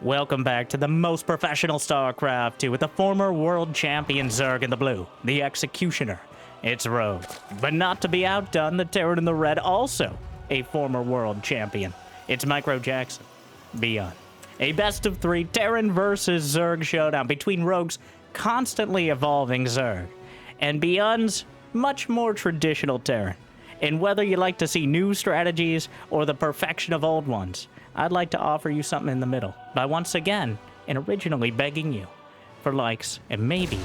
Welcome back to the most professional StarCraft 2 with the former world champion Zerg in the blue, the Executioner. It's Rogue, but not to be outdone, the Terran in the red, also a former world champion. It's Micro Jackson, ByuN. A best of 3 Terran versus Zerg showdown between Rogue's constantly evolving Zerg and ByuN's much more traditional Terran. And whether you like to see new strategies or the perfection of old ones, I'd like to offer you something in the middle by once again and originally begging you for likes and maybe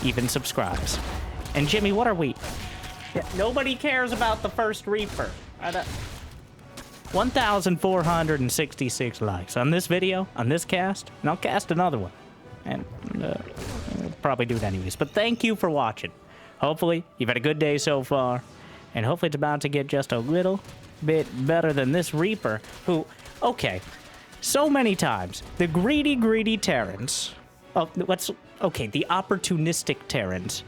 even subscribes. And Jimmy, what are we? Yeah, nobody cares about the first Reaper. 1,466 likes on this video, on this cast, and I'll cast another one. And I'll probably do it anyways. But thank you for watching. Hopefully, you've had a good day so far. And hopefully it's about to get just a little bit better than this Reaper, who, okay, so many times, the greedy Terrans, the opportunistic Terrans,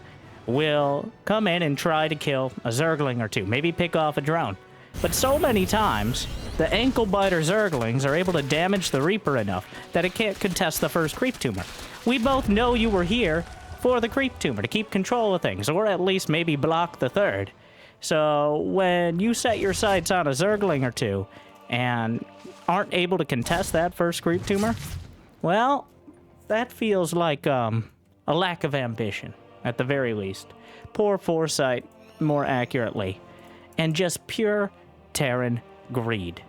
will come in and try to kill a Zergling or two, maybe pick off a drone. But so many times, the ankle-biter Zerglings are able to damage the Reaper enough that it can't contest the first creep tumor. We both know you were here for the creep tumor, to keep control of things, or at least maybe block the third. So when you set your sights on a Zergling or two and aren't able to contest that first creep tumor, well, that feels like a lack of ambition, at the very least. Poor foresight, more accurately, and just pure Terran greed,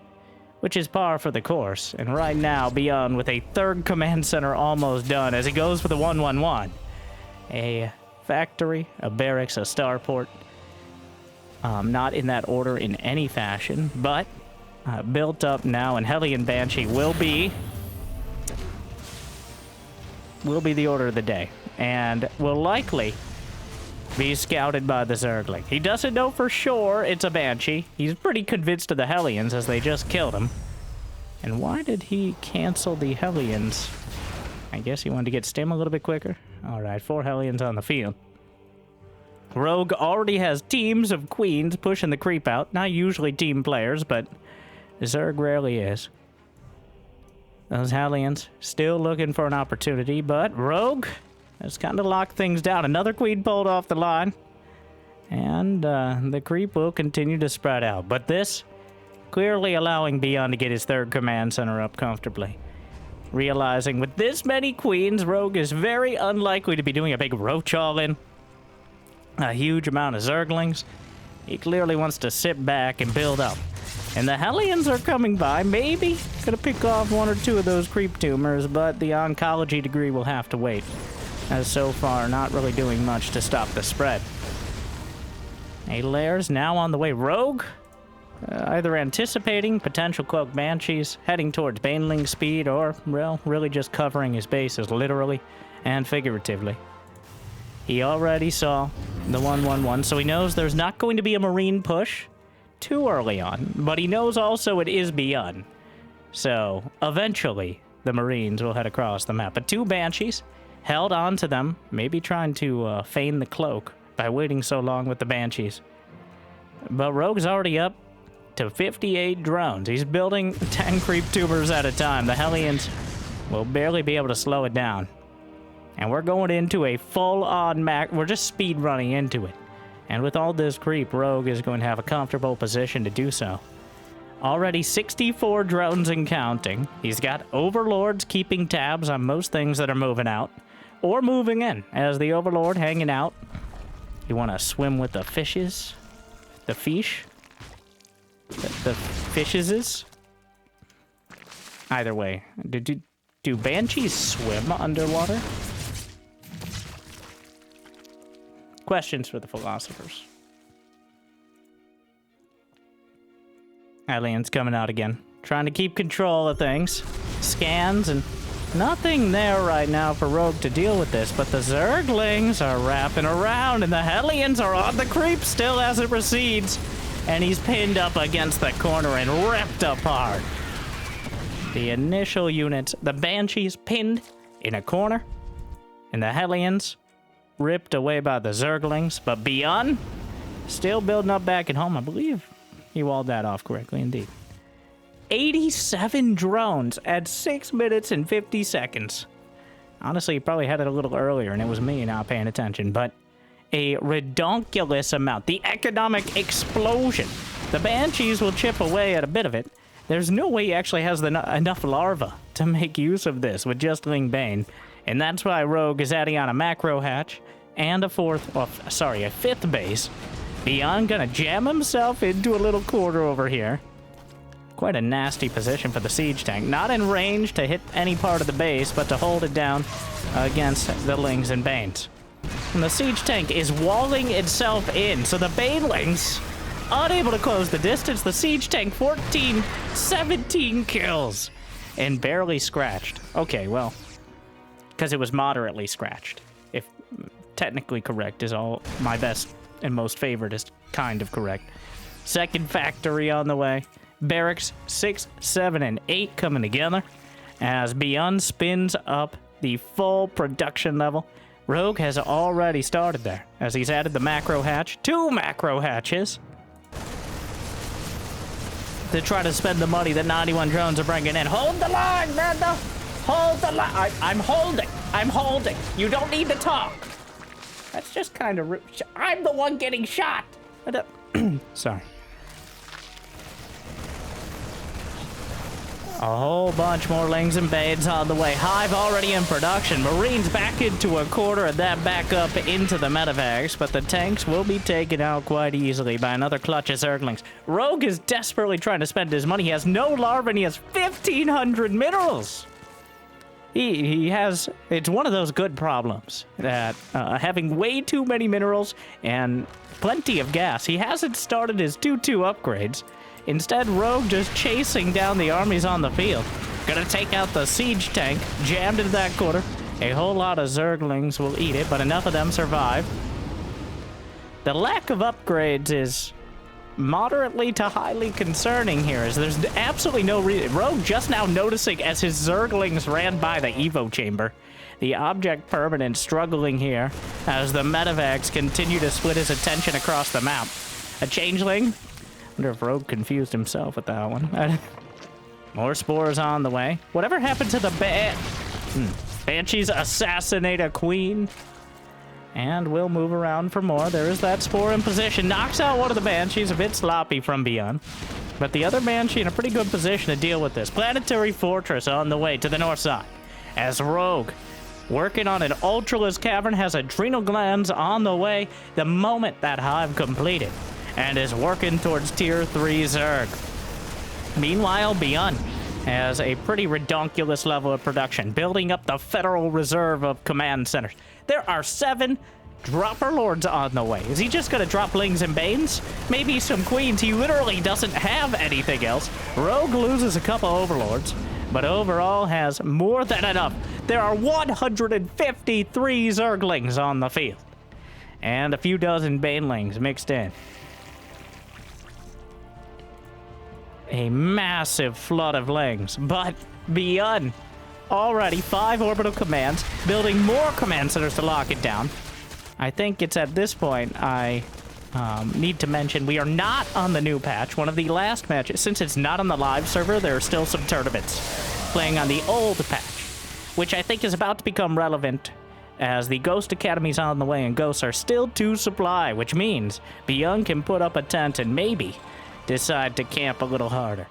which is par for the course. And right now, ByuN with a third command center almost done as he goes for the 1-1-1. A factory, a barracks, a starport. Not in that order in any fashion, but built up now, and Hellion Banshee will be the order of the day, and will likely be scouted by the Zergling. He doesn't know for sure it's a Banshee. He's pretty convinced of the Hellions as they just killed him. And why did he cancel the Hellions? I guess he wanted to get stim a little bit quicker. Alright, 4 Hellions on the field. Rogue already has teams of queens pushing the creep out. Not usually team players, but Zerg rarely is. Those Hellions still looking for an opportunity, but Rogue has kind of locked things down. Another queen pulled off the line, and the creep will continue to spread out. But this clearly allowing ByuN to get his third command center up comfortably. Realizing with this many queens, Rogue is very unlikely to be doing a big roach all-in. A huge amount of Zerglings. He clearly wants to sit back and build up. And the Hellions are coming by, maybe gonna pick off 1 or 2 of those creep tumors, but the oncology degree will have to wait, as so far not really doing much to stop the spread. A Lair's now on the way. Rogue, either anticipating potential cloak banshees, heading towards baneling speed, or, well, really just covering his bases literally and figuratively. He already saw the 1-1-1, so he knows there's not going to be a Marine push too early on, but he knows also it is ByuN. So, eventually, the Marines will head across the map. But 2 Banshees held on to them, maybe trying to feign the cloak by waiting so long with the Banshees. But Rogue's already up to 58 drones. He's building 10 creep tumors at a time. The Hellions will barely be able to slow it down. And we're going into a full-on we're just speed running into it. And with all this creep, Rogue is going to have a comfortable position to do so. Already 64 drones and counting. He's got Overlords keeping tabs on most things that are moving out. Or moving in, as the Overlord hanging out. You want to swim with the fishes? The fish? The fishes? Either way. Do Banshees swim underwater? Questions for the philosophers. Aliens coming out again. Trying to keep control of things. Scans and nothing there right now for Rogue to deal with this, but the Zerglings are wrapping around and the Hellions are on the creep still as it recedes. And he's pinned up against the corner and ripped apart. The initial units, the Banshees pinned in a corner, and the Hellions ripped away by the Zerglings, but ByuN still building up back at home. I believe he walled that off correctly indeed. 87 drones at 6 minutes and 50 seconds. Honestly, he probably had it a little earlier, and it was me not paying attention, but a redonkulous amount. The economic explosion. The Banshees will chip away at a bit of it. There's no way he actually has enough larva to make use of this with just Ling Bane, and that's why Rogue is adding on a macro hatch and a fifth base. ByuN gonna jam himself into a little quarter over here. Quite a nasty position for the siege tank. Not in range to hit any part of the base, but to hold it down against the Lings and Banes. And the siege tank is walling itself in, so the Banelings unable to close the distance. The siege tank 17 kills and barely scratched. Okay, well, because it was moderately scratched. If technically correct is all my best and most favored is kind of correct. Second factory on the way. Barracks 6, 7, and 8 coming together as ByuN spins up the full production level. Rogue has already started there as he's added the macro hatch, 2 macro hatches, to try to spend the money that 91 drones are bringing in. Hold the line, Nando! Hold the line! I'm holding! I'm holding! You don't need to talk! That's just kind of rude. I'm the one getting shot! Sorry. A whole bunch more Lings and Banes on the way. Hive already in production. Marines back into a quarter and that back up into the medevacs, but the tanks will be taken out quite easily by another clutch of Zerglings. Rogue is desperately trying to spend his money. He has no larva and he has 1,500 minerals. He has, it's one of those good problems that having way too many minerals and plenty of gas. He hasn't started his 2-2 upgrades. Instead, Rogue just chasing down the armies on the field. Gonna take out the siege tank, jammed into that quarter. A whole lot of Zerglings will eat it, but enough of them survive. The lack of upgrades is moderately to highly concerning here, as there's absolutely no reason. Rogue just now noticing as his Zerglings ran by the Evo chamber. The object permanent struggling here as the medevacs continue to split his attention across the map. A changeling. Wonder if Rogue confused himself with that one. More spores on the way. Whatever happened to the Banshees assassinate a queen? And we'll move around for more. There is that spore in position. Knocks out one of the Banshees. A bit sloppy from ByuN. But the other Banshee in a pretty good position to deal with this. Planetary Fortress on the way to the north side. As Rogue, working on an Ultraless Cavern, has adrenal glands on the way the moment that hive completed. And is working towards tier 3 Zerg. Meanwhile, ByuN has a pretty redonkulous level of production, building up the Federal Reserve of command centers. There are 7 dropper lords on the way. Is he just gonna drop Lings and Banes? Maybe some queens. He literally doesn't have anything else. Rogue loses a couple overlords, but overall has more than enough. There are 153 Zerglings on the field. And a few dozen Banelings mixed in. A massive flood of Lings, but ByuN already 5 orbital commands, building more command centers to lock it down. I think it's at this point I need to mention we are not on the new patch. One of the last patches, since it's not on the live server, there are still some tournaments playing on the old patch, which I think is about to become relevant as the Ghost Academy's on the way and ghosts are still to supply, which means ByuN can put up a tent and maybe decide to camp a little harder.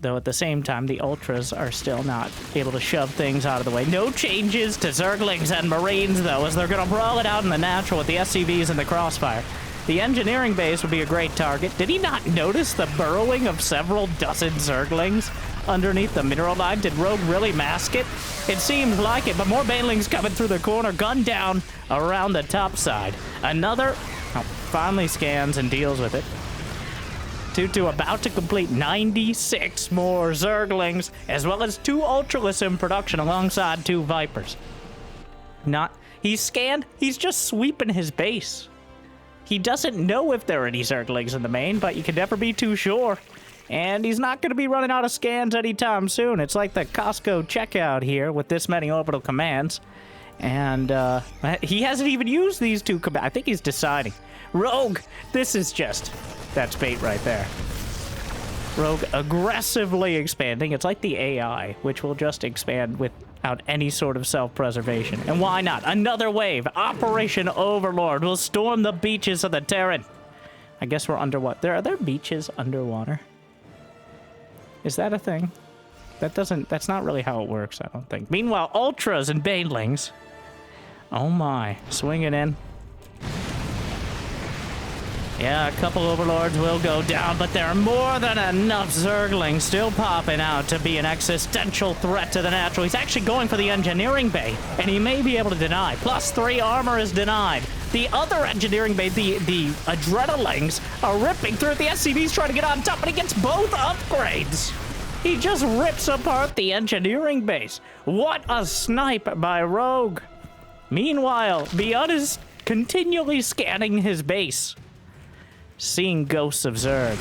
Though at the same time, the Ultras are still not able to shove things out of the way. No changes to Zerglings and Marines, though, as they're going to brawl it out in the natural with the SCVs and the Crossfire. The engineering base would be a great target. Did he not notice the burrowing of several dozen Zerglings underneath the mineral line? Did Rogue really mask it? It seems like it, but more Banelings coming through the corner. Gun down around the top side. Another finally scans and deals with it. 2-2 about to complete 96 more Zerglings, as well as 2 Ultraless in production alongside 2 Vipers. He's scanned, he's just sweeping his base. He doesn't know if there are any Zerglings in the main, but you can never be too sure. And he's not going to be running out of scans anytime soon. It's like the Costco checkout here with this many orbital commands. And he hasn't even used these 2 commands. I think he's deciding. Rogue, this is just... that's bait right there. Rogue aggressively expanding. It's like the AI, which will just expand without any sort of self-preservation. And why not? Another wave. Operation Overlord will storm the beaches of the Terran. I guess we're under what? Are there beaches underwater? Is that a thing? That's not really how it works, I don't think. Meanwhile, Ultras and Banelings. Oh my. Swinging in. Yeah, a couple Overlords will go down, but there are more than enough Zerglings still popping out to be an existential threat to the natural. He's actually going for the engineering bay, and he may be able to deny. +3 armor is denied. The other engineering bay, the Adrenalings, are ripping through it. The SCV's trying to get on top, but he gets both upgrades. He just rips apart the engineering base. What a snipe by Rogue. Meanwhile, ByuN is continually scanning his base, seeing ghosts of Zerg.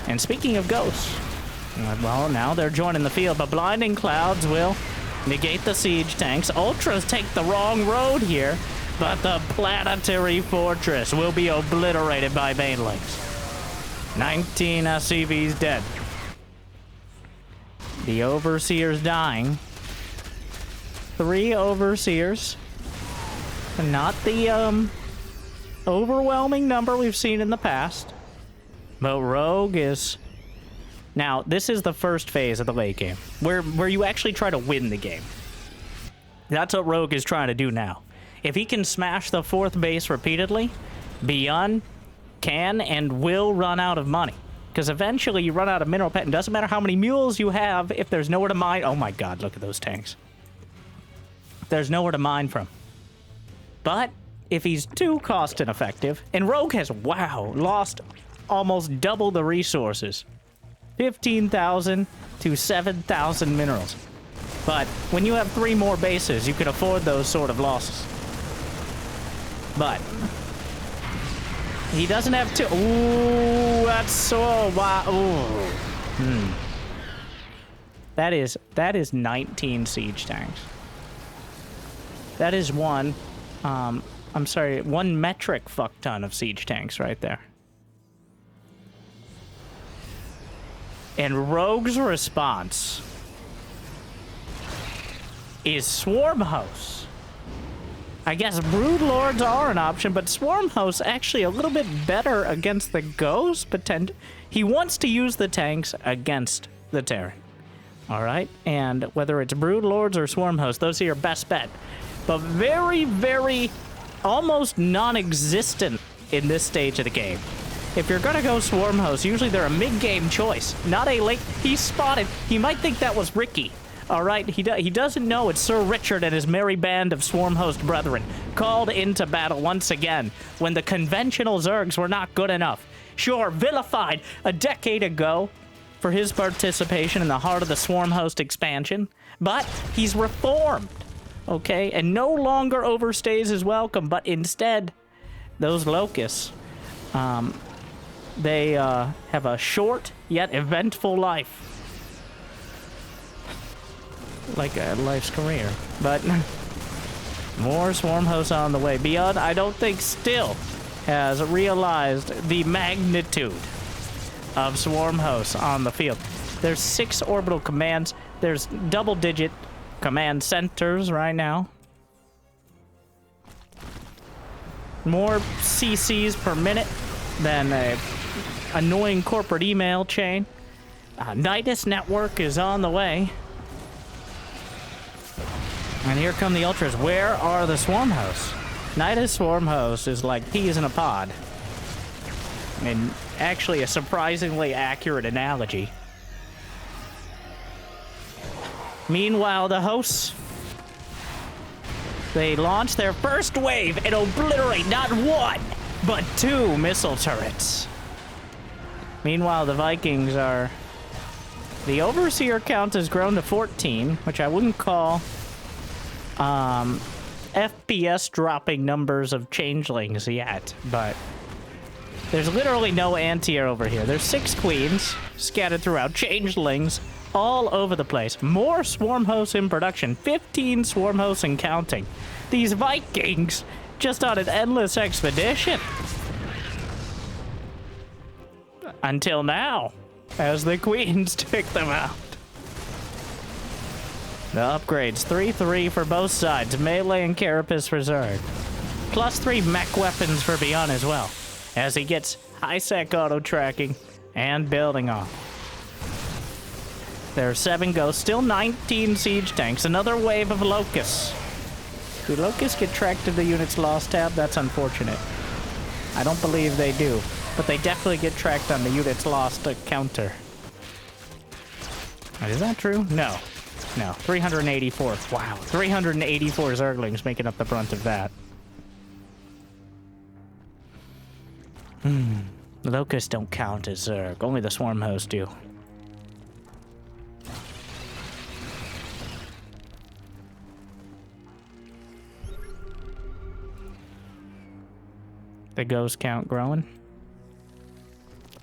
And speaking of ghosts, well, now they're joining the field, but blinding clouds will negate the siege tanks. Ultras take the wrong road here, but the planetary fortress will be obliterated by Banelings. 19 SCVs dead. The Overseer's dying. 3 Overseers. Not the, overwhelming number we've seen in the past. But Rogue is... Now, this is the first phase of the late game, where you actually try to win the game. That's what Rogue is trying to do now. If he can smash the 4th base repeatedly, ByuN can and will run out of money. Because eventually you run out of mineral pet, and doesn't matter how many mules you have, if there's nowhere to mine... Oh my god, look at those tanks. There's nowhere to mine from. But if he's too cost ineffective, and Rogue has, wow, lost almost double the resources. 15,000 to 7,000 minerals. But when you have 3 more bases, you can afford those sort of losses. But he doesn't have to. Ooh, that's so wow. Ooh. That is 19 siege tanks. That is one. I'm sorry, 1 metric fuck ton of siege tanks right there. And Rogue's response is Swarm Hosts. I guess Brood Lords are an option, but Swarm Hosts actually a little bit better against the Ghost. He wants to use the tanks against the Terran. Alright? And whether it's Brood Lords or Swarm Hosts, those are your best bet. But very, very almost non-existent in this stage of the game. If you're gonna go Swarm Host, usually they're a mid-game choice, not a late... He's spotted. He might think that was Ricky. All right, he doesn't know it's Sir Richard and his merry band of Swarm Host brethren called into battle once again when the conventional Zergs were not good enough. Sure, vilified a decade ago for his participation in the heart of the Swarm Host expansion, but he's reformed, okay, and no longer overstays his welcome, but instead, those locusts, they have a short yet eventful life. Like a life's career. But more Swarm Hosts on the way. ByuN, I don't think, still has realized the magnitude of Swarm Hosts on the field. There's 6 orbital commands. There's double-digit command centers right now. More CCs per minute than a annoying corporate email chain. Nydus network is on the way. And here come the Ultras. Where are the Swarm Hosts? Nydus Swarm Host is like peas in a pod. And actually a surprisingly accurate analogy. Meanwhile, the hosts, they launch their first wave and obliterate not 1, but 2 missile turrets. Meanwhile, the Vikings are... The Overseer count has grown to 14, which I wouldn't call... FPS dropping numbers of changelings yet, but there's literally no anti-air over here. There's 6 queens scattered throughout, changelings all over the place. More Swarm Hosts in production, 15 Swarm Hosts and counting. These Vikings just on an endless expedition. Until now. as the queens pick them out. The upgrades, 3-3 for both sides, melee and carapace for Zerg. +3 mech weapons for ByuN as well, as he gets high-sec auto-tracking and building off. There are 7 ghosts, still 19 siege tanks, another wave of locusts. Do locusts get tracked to the unit's lost tab? That's unfortunate. I don't believe they do, but they definitely get tracked on the unit's lost counter. Is that true? No. No, 384. Wow, 384 Zerglings making up the brunt of that. The locusts don't count as Zerg. Only the swarm hosts do. The ghost count growing.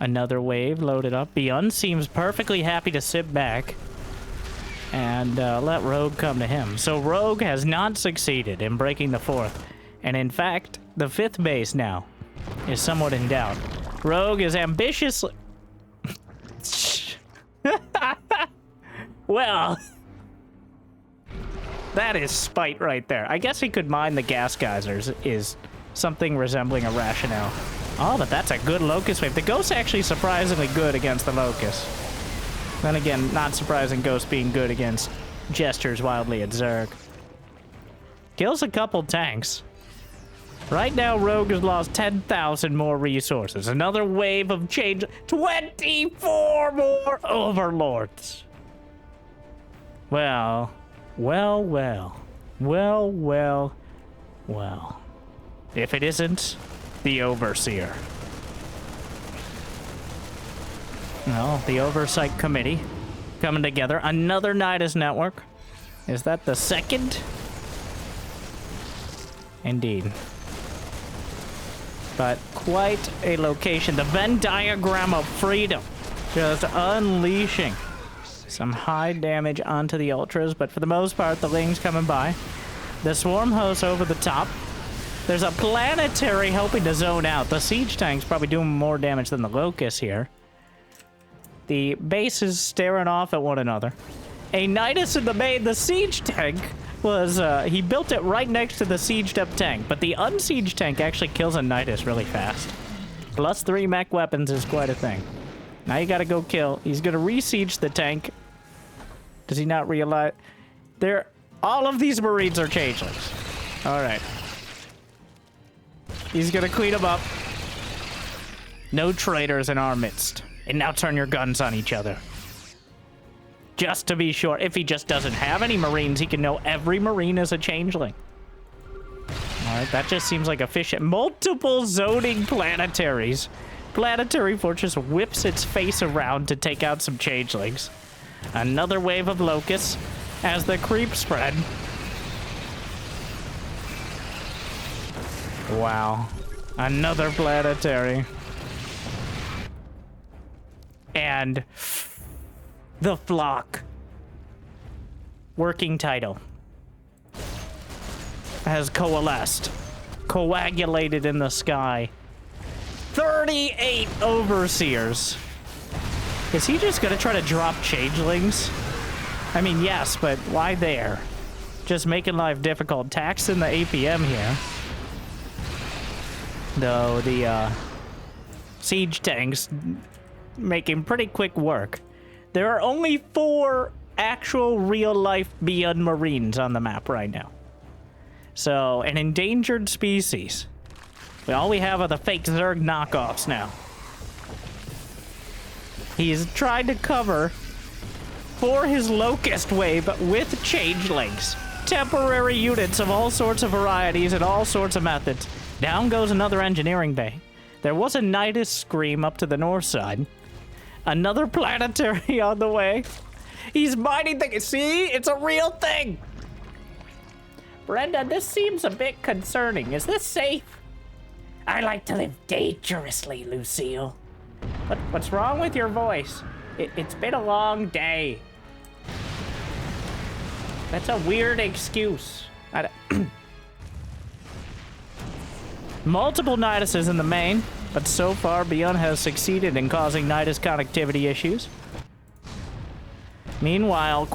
Another wave loaded up. ByuN seems perfectly happy to sit back and let Rogue come to him. So Rogue has not succeeded in breaking the 4th. And in fact, the 5th base now is somewhat in doubt. Rogue is ambitiously... Well... That is spite right there. I guess he could mine the gas geysers is something resembling a rationale. Oh, but that's a good Locust wave. The Ghost's actually surprisingly good against the Locust. Then again, not surprising Ghost being good against gestures wildly at Zerg. Kills a couple tanks. Right now, Rogue has lost 10,000 more resources. Another wave of change. 24 more Overlords. Well. If it isn't the Overseer. Well, the Oversight Committee coming together. Another Nydus network. Is that the 2nd? Indeed. But quite a location. The Venn diagram of freedom. Just unleashing some high damage onto the Ultras. But for the most part, the Lings coming by. The Swarm hosts over the top. There's a Planetary hoping to zone out. The Siege tank's probably doing more damage than the Locust here. The base is staring off at one another. A Nydus in the main. The Siege tank was, he built it right next to the sieged up tank, but the unsieged tank actually kills a Nydus really fast. +3 mech weapons is quite a thing. Now you gotta go kill. He's gonna re-siege the tank. Does he not realize? All of these Marines are changelings. Alright. He's gonna clean them up. No traitors in our midst. And now turn your guns on each other. Just to be sure, if he just doesn't have any Marines, he can know every Marine is a changeling. Alright, that just seems like efficient. Multiple zoning planetaries. Planetary Fortress whips its face around to take out some changelings. Another wave of locusts as the creep spread. Wow. Another planetary. And the flock. Working title has coalesced. Coagulated in the sky. 38 Overseers. Is he just gonna try to drop changelings? I mean, yes, but why there? Just making life difficult. Taxing the APM here. Though the siege tanks making pretty quick work. There are only 4 actual real-life ByuN Marines on the map right now. So, an endangered species. All we have are the fake Zerg knockoffs now. He's tried to cover for his Locust wave with changelings. Temporary units of all sorts of varieties and all sorts of methods. Down goes another engineering bay. There was a Nydus scream up to the north side. Another planetary on the way. He's mining the... See? It's a real thing! Brenda, this seems a bit concerning. Is this safe? I like to live dangerously, Lucille. What's wrong with your voice? It's been a long day. That's a weird excuse. Multiple Nyduses in the main. But so far, ByuN has succeeded in causing Nydus connectivity issues. Meanwhile,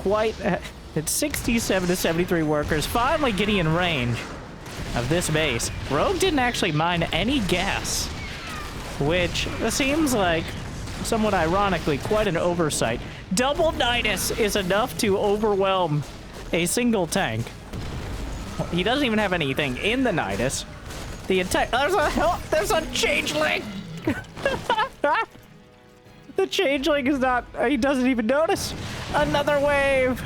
it's 67 to 73 workers finally getting in range of this base. Rogue didn't actually mine any gas, which seems like, somewhat ironically, quite an oversight. Double Nydus is enough to overwhelm a single tank. He doesn't even have anything in the Nydus. The attack. There's a changeling! The changeling is not. He doesn't even notice. Another wave!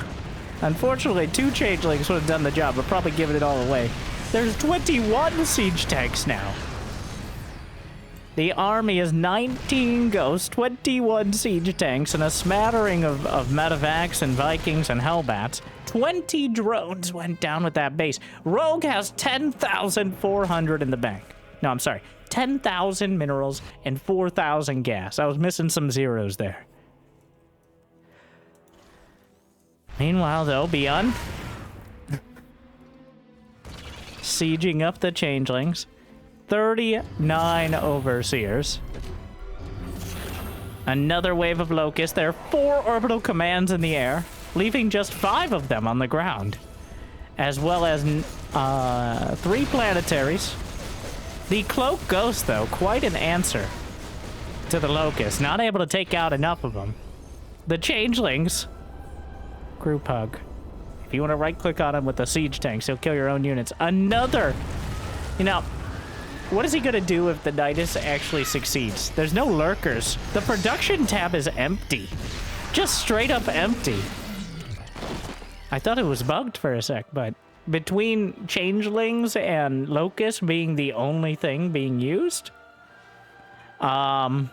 Unfortunately, 2 changelings would have done the job, but probably given it all away. There's 21 siege tanks now. The army is 19 ghosts, 21 siege tanks, and a smattering of medevacs and Vikings and Hellbats. 20 drones went down with that base. Rogue has 10,400 in the bank. No, I'm sorry. 10,000 minerals and 4,000 gas. I was missing some zeros there. Meanwhile, though, ByuN sieging up the changelings. 39 overseers. Another wave of locusts. There are 4 orbital commands in the air, leaving just 5 of them on the ground, as well as 3 planetaries. The cloak ghost, though, quite an answer to the locusts. Not able to take out enough of them. The changelings. Group hug. If you want to right-click on him with the siege tanks, he'll kill your own units. Another. You know, what is he going to do if the Nydus actually succeeds? There's no lurkers. The production tab is empty. Just straight up empty. I thought it was bugged for a sec, but between changelings and locusts being the only thing being used? ByuN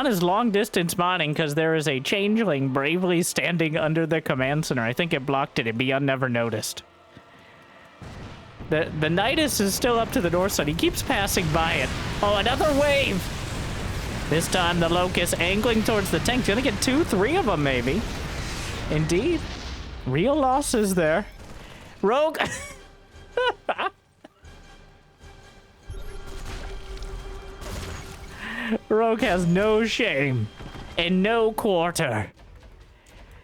is long-distance mining because there is a changeling bravely standing under the command center. I think it blocked it, and ByuN never noticed. The Nydus is still up to the north side. He keeps passing by it. Oh, another wave! This time the locust angling towards the tank. Gonna get 2, 3 of them, maybe. Indeed. Real losses there. Rogue. Rogue has no shame and no quarter.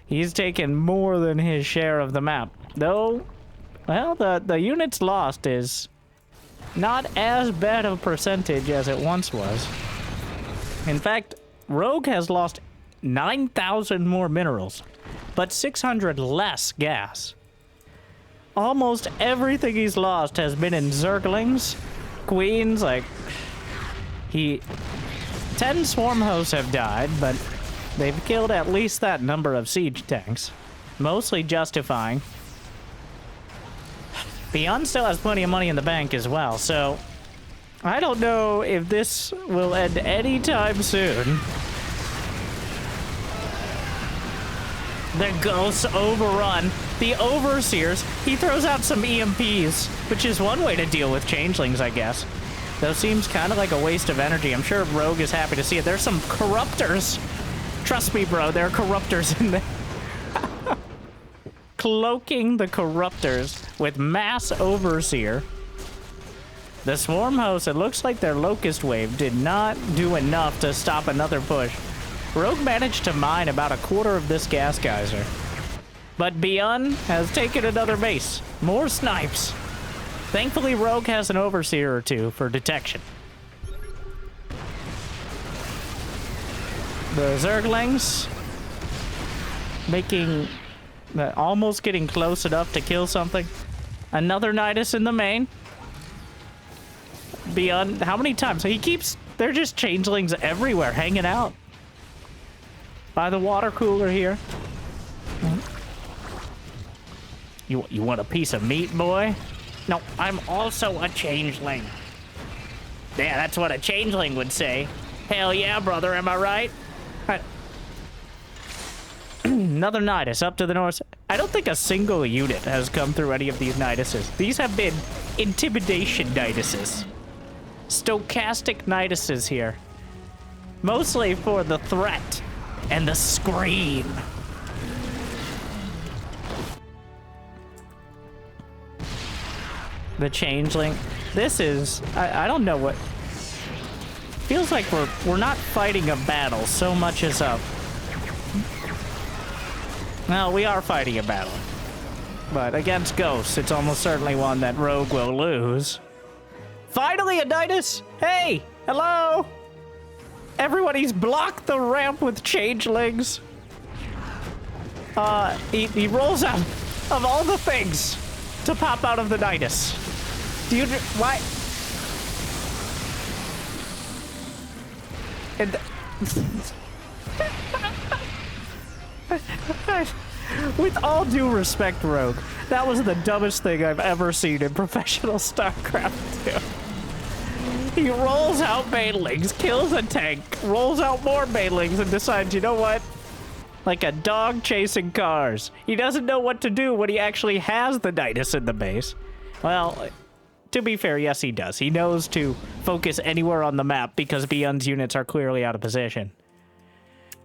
He's taken more than his share of the map. Though, well, the units lost is not as bad of a percentage as it once was. In fact, Rogue has lost 9,000 more minerals, but 600 less gas. Almost everything he's lost has been in Zerglings, Queens, like... 10 swarm hosts have died, but they've killed at least that number of siege tanks. Mostly justifying. ByuN still has plenty of money in the bank as well, so... I don't know if this will end anytime soon. The ghosts overrun. The overseers. He throws out some EMPs, which is one way to deal with changelings, I guess. Though seems kind of like a waste of energy. I'm sure Rogue is happy to see it. There's some corruptors. Trust me, bro, there are corruptors in there. Cloaking the corruptors with mass overseer. The swarm host, it looks like their locust wave did not do enough to stop another push. Rogue managed to mine about a quarter of this gas geyser. But ByuN has taken another base. More snipes. Thankfully, Rogue has an overseer or 2 for detection. The Zerglings making... almost getting close enough to kill something. Another Nydus in the main. ByuN, how many times? So he keeps... They're just changelings everywhere, hanging out. By the water cooler here. You want a piece of meat, boy? No, I'm also a changeling. Yeah, that's what a changeling would say. Hell yeah, brother, am I right? Another Nydus up to the north. I don't think a single unit has come through any of these Nyduses. These have been intimidation Nyduses. Stochastic Nyduses here. Mostly for the threat and the scream. The changeling. This is... I don't know what... Feels like we're not fighting a battle so much as a... Well, we are fighting a battle. But against ghosts, it's almost certainly one that Rogue will lose. Finally, a Nydus! Hey! Hello! Everybody's blocked the ramp with changelings. He rolls out of all the things to pop out of the Nydus. Do you... Why? And... With all due respect, Rogue, that was the dumbest thing I've ever seen in professional StarCraft 2. He rolls out banelings, kills a tank, rolls out more banelings, and decides, you know what? Like a dog chasing cars. He doesn't know what to do when he actually has the Nydus in the base. Well, to be fair, yes, he does. He knows to focus anywhere on the map because ByuN's units are clearly out of position.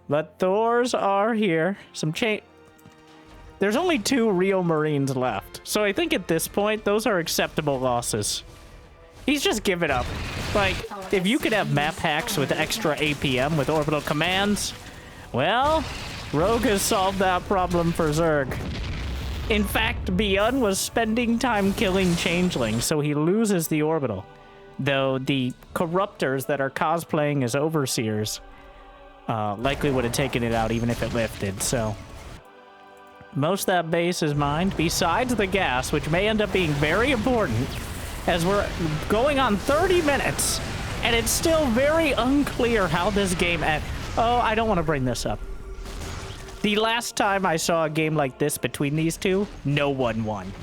But Thors are here. There's only 2 real Marines left. So I think at this point, those are acceptable losses. He's just given up. Like, if you could have map hacks with extra APM with orbital commands, well, Rogue has solved that problem for Zerg. In fact, ByuN was spending time killing changelings, so he loses the orbital. Though the corruptors that are cosplaying as overseers likely would have taken it out even if it lifted, so... Most of that base is mined, besides the gas, which may end up being very important, as we're going on 30 minutes, and it's still very unclear how this game ends. Oh, I don't want to bring this up. The last time I saw a game like this between these two, no one won.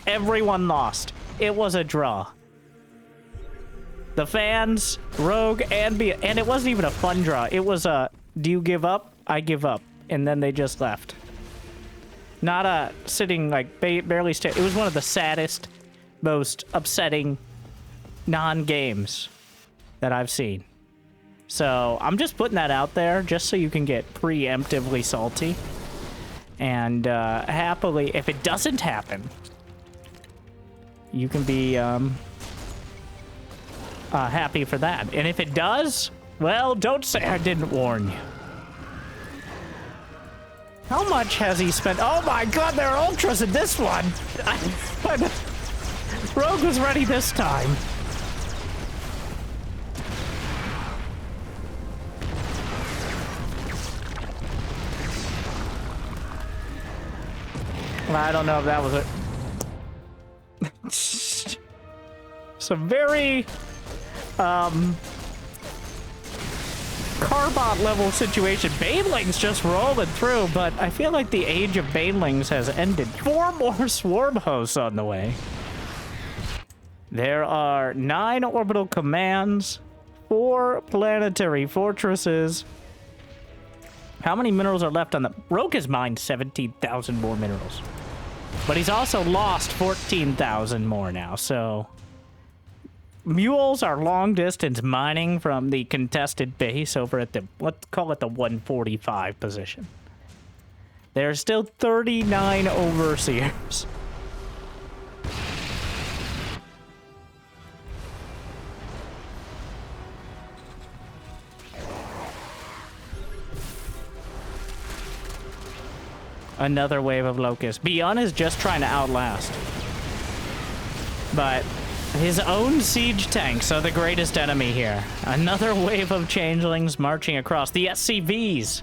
Everyone lost. It was a draw. The fans, Rogue, and it wasn't even a fun draw. It was a, do you give up? I give up. And then they just left. Not a sitting, like, barely it was one of the saddest, most upsetting non-games that I've seen. So, I'm just putting that out there just so you can get preemptively salty. And, happily, if it doesn't happen, you can be, happy for that. And if it does, well, don't say I didn't warn you. How much has he spent? Oh my god, there are ultras in this one! Rogue was ready this time. Well, I don't know if that was it. Some very, Carbot level situation. Banelings just rolling through, but I feel like the age of Banelings has ended. 4 more swarm hosts on the way. There are 9 orbital commands, 4 planetary fortresses. How many minerals are left on the... Rogue has mined 17,000 more minerals. But he's also lost 14,000 more now, so... Mules are long-distance mining from the contested base over at the, let's call it the 145 position. There are still 39 overseers. Another wave of locusts. ByuN is just trying to outlast. But... his own siege tanks are the greatest enemy here. Another wave of changelings marching across the SCVs.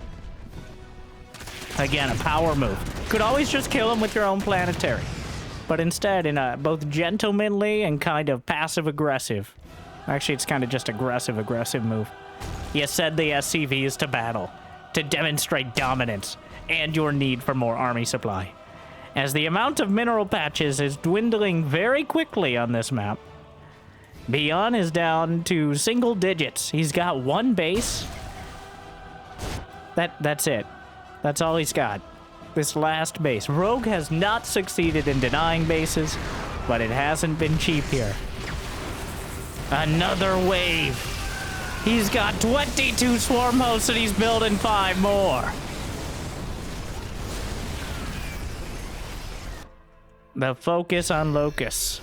Again, a power move. Could always just kill them with your own planetary. But instead, in a both gentlemanly and kind of passive-aggressive. Actually, it's kind of just aggressive move. You send the SCVs to battle to demonstrate dominance and your need for more army supply. As the amount of mineral patches is dwindling very quickly on this map. ByuN is down to single digits. He's got 1 base. That's it. That's all he's got. This last base. Rogue has not succeeded in denying bases, but it hasn't been cheap here. Another wave. He's got 22 swarm hosts and he's building 5 more. The focus on locusts.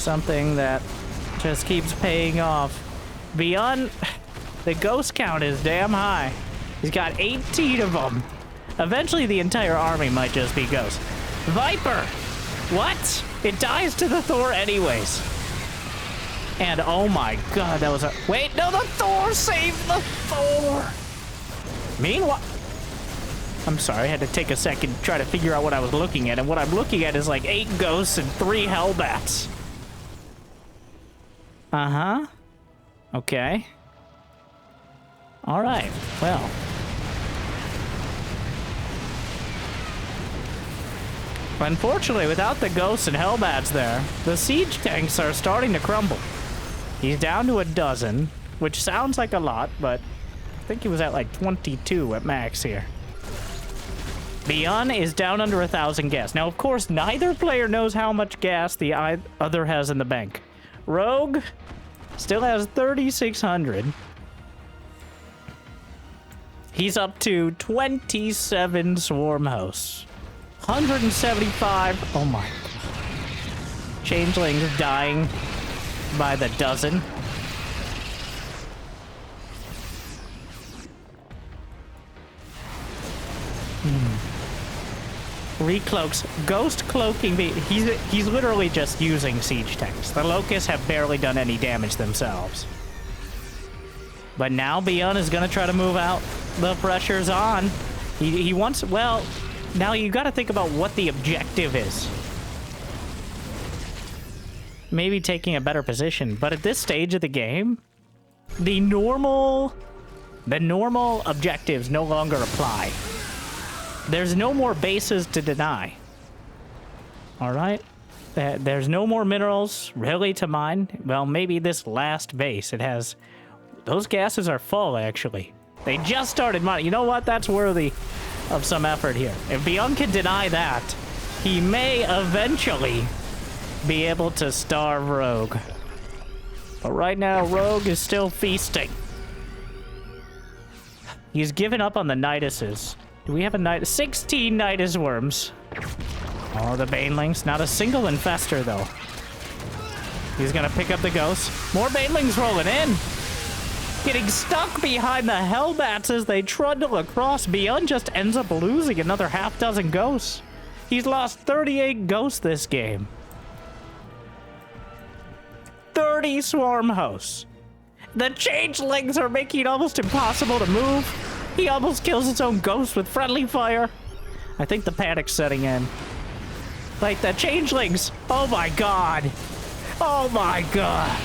something that just keeps paying off. ByuN, the ghost count is damn high. He's got 18 of them. Eventually, the entire army might just be ghosts. Viper! What? It dies to the Thor anyways. And oh my god, that was a... Wait, no, the Thor saved the Thor! Meanwhile... I'm sorry, I had to take a second to try to figure out what I was looking at, and what I'm looking at is like 8 ghosts and 3 hellbats. Uh-huh. Okay. Alright, well... Unfortunately, without the ghosts and hellbats there, the siege tanks are starting to crumble. He's down to a dozen, which sounds like a lot, but I think he was at like 22 at max here. ByuN is down under 1,000 gas. Now, of course, neither player knows how much gas the other has in the bank. Rogue still has 3,600. He's up to 27 swarm hosts. 175. Oh my god. Changelings dying by the dozen. Recloaks. Ghost cloaking. He's literally just using siege tanks. The locusts have barely done any damage themselves. But now ByuN is going to try to move out. The pressure's on. He wants... Well... Now you got to think about what the objective is. Maybe taking a better position, but at this stage of the game, the normal objectives no longer apply. There's no more bases to deny. All right? There's no more minerals really to mine. Well, maybe this last base, it has... Those gases are full, actually. They just started mining. You know what? That's worthy of some effort here. If ByuN can deny that, he may eventually be able to starve Rogue. But right now, Rogue is still feasting. He's given up on the Nyduses. Do we have a Nydus? 16 Nydus worms. Oh, the Banelings. Not a single infester, though. He's gonna pick up the ghosts. More Banelings rolling in. Getting stuck behind the Hellbats as they trundle across. ByuN just ends up losing another half dozen ghosts. He's lost 38 ghosts this game. 30 swarm hosts. The changelings are making it almost impossible to move. He almost kills his own ghost with friendly fire. I think the panic's setting in. Like the changelings. Oh my god. Oh my god.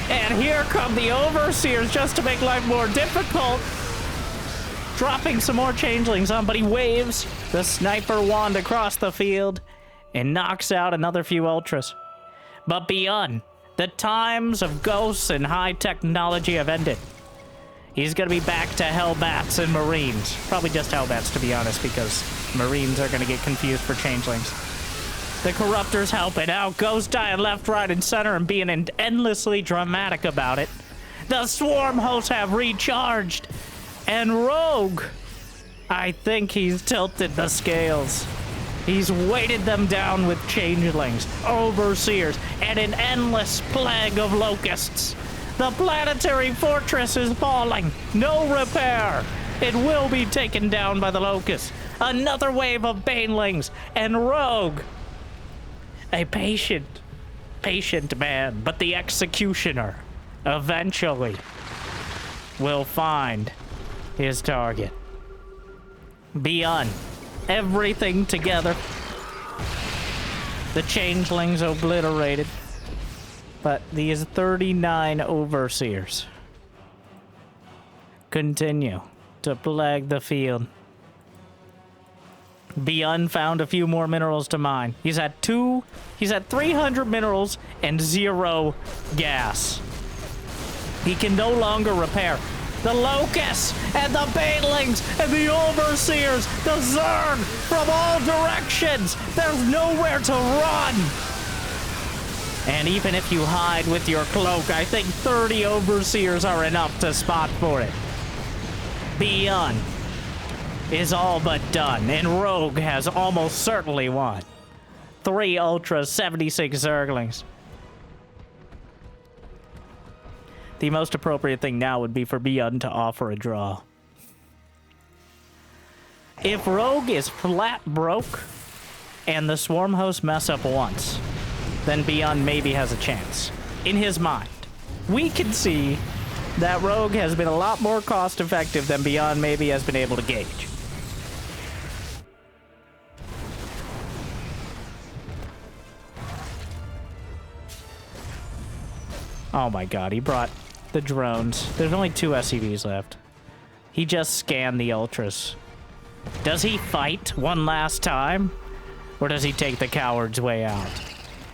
And here come the overseers just to make life more difficult. Dropping some more changelings on, but he waves the sniper wand across the field and knocks out another few ultras. But ByuN, the times of ghosts and high technology have ended. He's gonna be back to Hellbats and Marines. Probably just Hellbats, to be honest, because Marines are gonna get confused for changelings. The Corruptor's helping out. Ghosts dying left, right, and center and being endlessly dramatic about it. The swarm hosts have recharged. And Rogue, I think he's tilted the scales. He's weighted them down with changelings, overseers, and an endless plague of locusts. The planetary fortress is falling. No repair. It will be taken down by the locusts. Another wave of banelings and Rogue. A patient man, but the executioner eventually will find his target. ByuN, everything together. The changelings obliterated, but these 39 overseers continue to plague the field. ByuN found a few more minerals to mine. He's at 300 minerals and 0 gas. He can no longer repair. The locusts and the banelings and the overseers, the Zerg from all directions. There's nowhere to run. And even if you hide with your cloak, I think 30 overseers are enough to spot for it. ByuN is all but done, and Rogue has almost certainly won. 3 ultras, 76 zerglings. the most appropriate thing now would be for ByuN to offer a draw. If Rogue is flat broke and the Swarm hosts mess up once, then ByuN maybe has a chance. In his mind, we can see that Rogue has been a lot more cost effective than ByuN maybe has been able to gauge. Oh my god, he brought the drones. There's only 2 SCVs left. He just scanned the ultras. Does he fight one last time? Or does he take the coward's way out?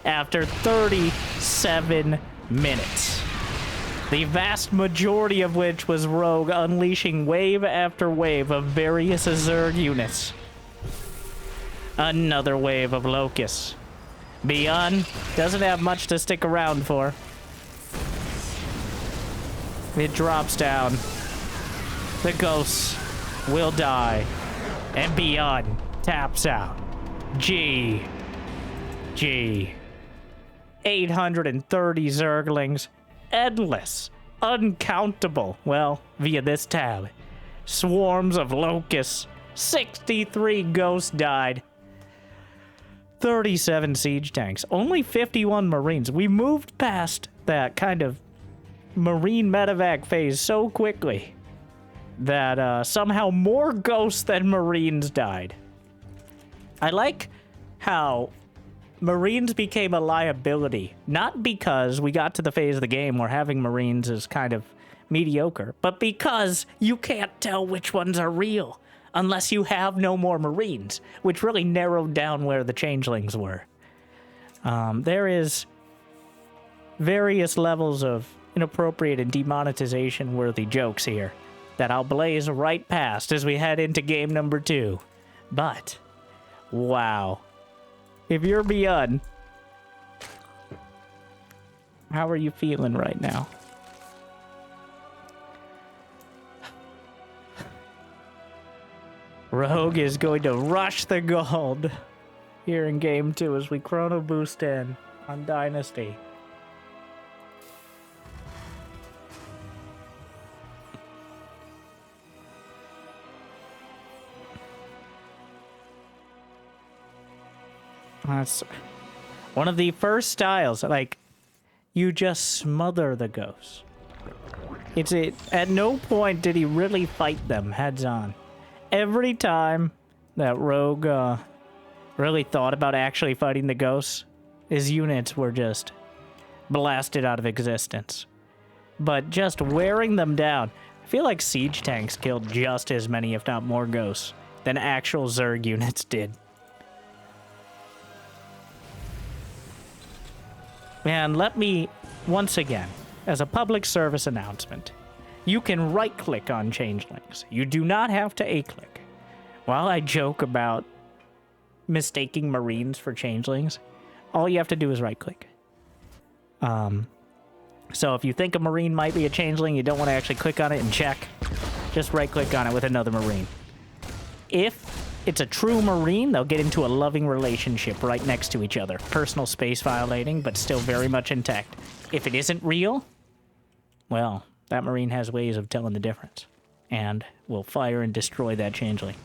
After 37 minutes. The vast majority of which was Rogue unleashing wave after wave of various Zerg units. Another wave of Locusts. ByuN doesn't have much to stick around for. It drops down. The ghosts will die. And ByuN taps out. G. 830 Zerglings. Endless. Uncountable. Well, via this tab. Swarms of locusts. 63 ghosts died. 37 siege tanks. Only 51 marines. We moved past that kind of marine medevac phase so quickly that somehow more ghosts than marines died. I like how marines became a liability, not because we got to the phase of the game where having marines is kind of mediocre, but because you can't tell which ones are real unless you have no more marines, which really narrowed down where the changelings were. There is various levels of inappropriate and demonetization-worthy jokes here that I'll blaze right past as we head into game number 2. But, wow. If you're ByuN, how are you feeling right now? Rogue is going to rush the gold here in game 2 as we chrono boost in on Dynasty. That's one of the first styles, like, you just smother the ghosts. At no point did he really fight them heads on. Every time that Rogue really thought about actually fighting the ghosts, his units were just blasted out of existence. But just wearing them down, I feel like siege tanks killed just as many, if not more, ghosts than actual Zerg units did. And let me, once again, as a public service announcement, you can right-click on changelings. You do not have to A-click. While I joke about mistaking marines for changelings, all you have to do is right-click. So if you think a marine might be a changeling, you don't want to actually click on it and check, just right-click on it with another marine. If it's a true marine, they'll get into a loving relationship right next to each other. Personal space violating, but still very much intact. If it isn't real, well, that marine has ways of telling the difference and will fire and destroy that changeling.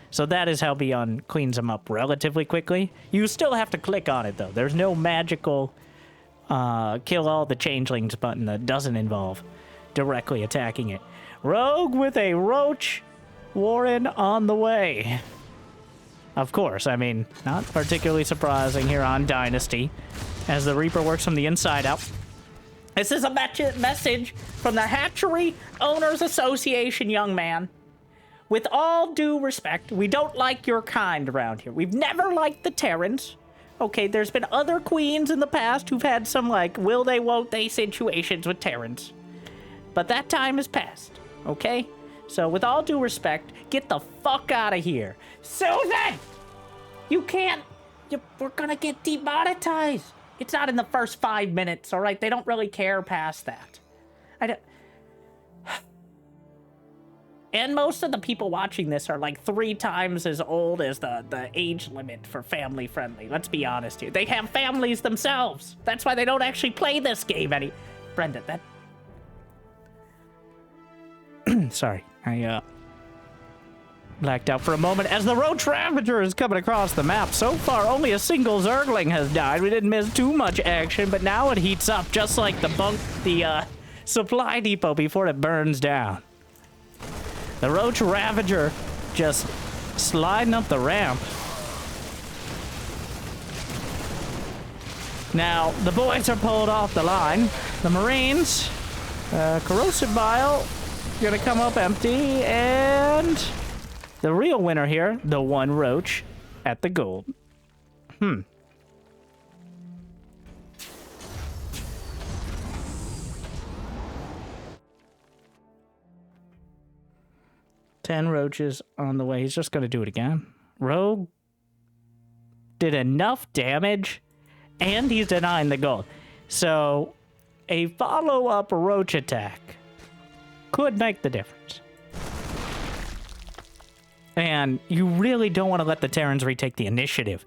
So that is how ByuN cleans them up relatively quickly. You still have to click on it, though. There's no magical kill all the changelings button that doesn't involve directly attacking it. Rogue with a roach warren on the way. Of course, I mean, not particularly surprising here on Dynasty, as the Reaper works from the inside out. This is a message from the Hatchery Owners Association, young man. With all due respect, we don't like your kind around here. We've never liked the Terrans. Okay, there's been other queens in the past who've had some, like, will they, won't they situations with Terrans. But that time has passed, okay? So, with all due respect, get the fuck out of here. Susan! You can't... we're gonna get demonetized. It's not in the first 5 minutes, alright? They don't really care past that. I don't... And most of the people watching this are like 3 times as old as the age limit for family friendly. Let's be honest here. They have families themselves. That's why they don't actually play this game any... Brenda, Sorry, I blacked out for a moment as the Roach Ravager is coming across the map. So far, only a single Zergling has died. We didn't miss too much action, but now it heats up just like the supply depot before it burns down. The Roach Ravager just sliding up the ramp. Now, the boys are pulled off the line. The Marines, Corrosive Bile, gonna come up empty, and the real winner here, the one Roach at the gold. 10 roaches on the way. He's just going to do it again. Rogue did enough damage, and he's denying the gold. So, a follow-up roach attack could make the difference. And you really don't want to let the Terrans retake the initiative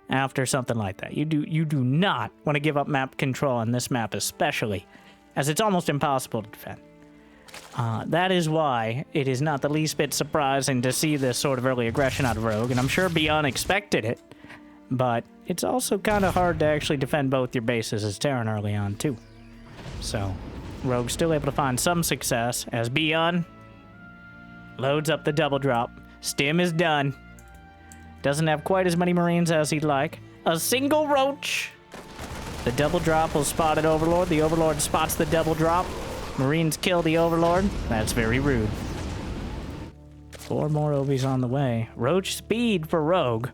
after something like that. You do not want to give up map control on this map, especially, as it's almost impossible to defend. That is why it is not the least bit surprising to see this sort of early aggression out of Rogue, and I'm sure ByuN expected it, but it's also kind of hard to actually defend both your bases as Terran early on, too. So, Rogue's still able to find some success as ByuN loads up the double drop. Stim is done. Doesn't have quite as many Marines as he'd like. A single Roach. The double drop will spot an Overlord. The Overlord spots the double drop. Marines kill the Overlord. That's very rude. 4 more Obies on the way. Roach speed for Rogue,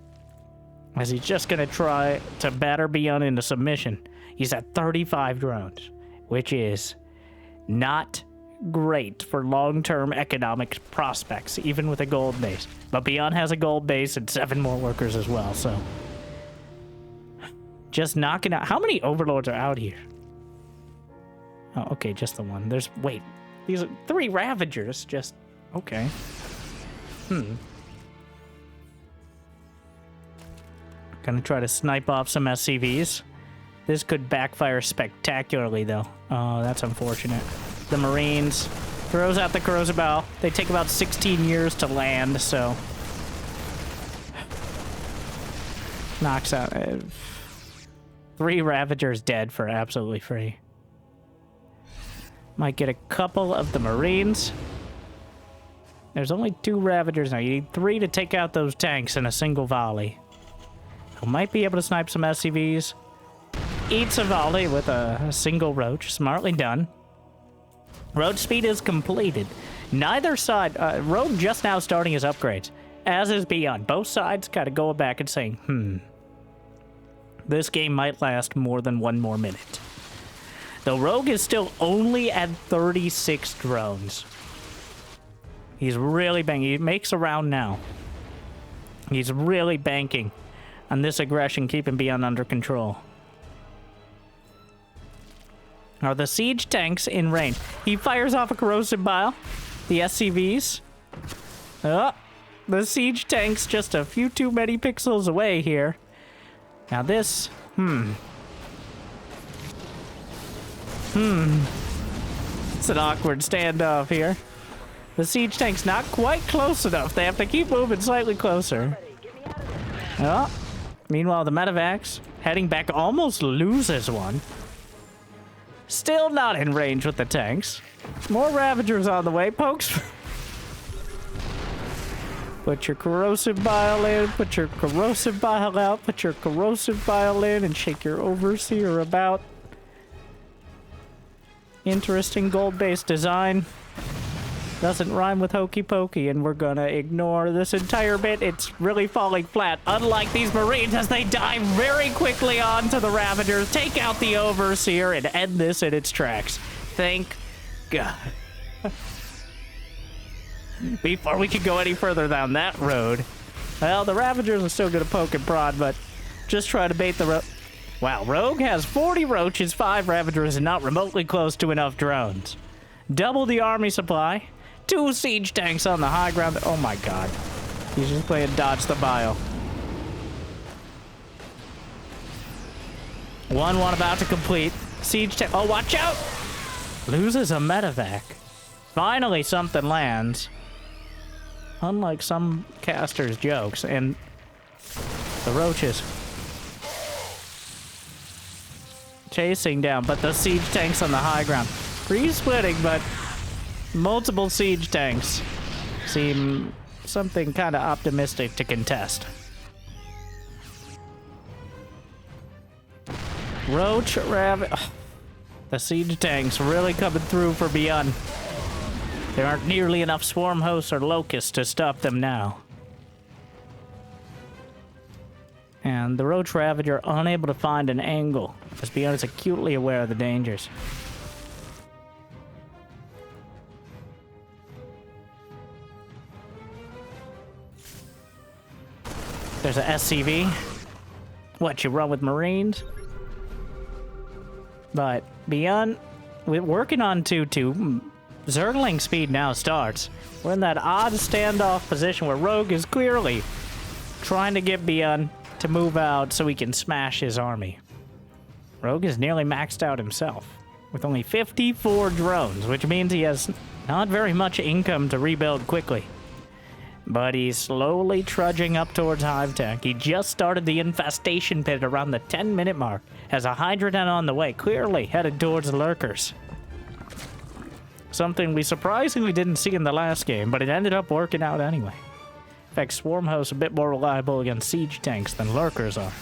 as he's just going to try to batter ByuN into submission. He's at 35 drones, which is not great for long-term economic prospects, even with a gold base. But ByuN has a gold base and 7 more workers as well, so just knocking out. How many Overlords are out here? Oh, okay, just the one. Wait, these are 3 Ravagers, just, okay. Gonna try to snipe off some SCVs. This could backfire spectacularly, though. Oh, that's unfortunate. The Marines throws out the Corrosive Bile. They take about 16 years to land, so knocks out 3 Ravagers dead for absolutely free. Might get a couple of the Marines. There's only 2 Ravagers now. You need 3 to take out those tanks in a single volley. I might be able to snipe some SCVs. Eats a volley with a single Roach. Smartly done. Road speed is completed. Neither side... Rogue just now starting his upgrades, as is ByuN. Both sides kind of going back and saying, this game might last more than 1 more minute. Though Rogue is still only at 36 drones. He's really banking. He makes a round now. He's really banking on this aggression, keeping ByuN under control. Are the siege tanks in range? He fires off a Corrosive Bile. The SCVs. Oh, the siege tanks just a few too many pixels away here. Now this, It's an awkward standoff here. The siege tank's not quite close enough. They have to keep moving slightly closer. Oh, meanwhile, the medevacs heading back almost loses one. Still not in range with the tanks. More Ravagers on the way. Pokes. Put your Corrosive Bile in. Put your Corrosive Bile out. Put your Corrosive Bile in and shake your Overseer about. Interesting gold-based design. Doesn't rhyme with hokey pokey, and we're gonna ignore this entire bit. It's really falling flat, unlike these Marines as they dive very quickly onto the Ravagers, take out the Overseer, and end this in its tracks. Thank God. Before we could go any further down that road. Well, the Ravagers are still gonna poke and prod, but just try to bait the Wow, Rogue has 40 Roaches, 5 Ravagers, and not remotely close to enough drones. Double the army supply. 2 siege tanks on the high ground. Oh my God. He's just playing dodge the bile. 1-1 about to complete. Siege tank. Oh, watch out! Loses a medevac. Finally, something lands. Unlike some casters' jokes, and the roaches chasing down, but the siege tanks on the high ground. Pre-splitting, but multiple siege tanks seem something kind of optimistic to contest. Roach Rabbit. The siege tanks really coming through for ByuN. There aren't nearly enough swarm hosts or locusts to stop them now. And the Roach Ravager unable to find an angle, as ByuN is acutely aware of the dangers. There's a SCV. What, you run with Marines? But ByuN, we're working on 2-2. Zergling speed now starts. We're in that odd standoff position where Rogue is clearly trying to get ByuN to move out so he can smash his army. Rogue is nearly maxed out himself, with only 54 drones, which means he has not very much income to rebuild quickly. But he's slowly trudging up towards Hive Tech. He just started the infestation pit around the 10-minute mark, has a Hydroden on the way, clearly headed towards the Lurkers. Something we surprisingly didn't see in the last game, but it ended up working out anyway. In fact, Swarm Hosts are a bit more reliable against siege tanks than Lurkers are.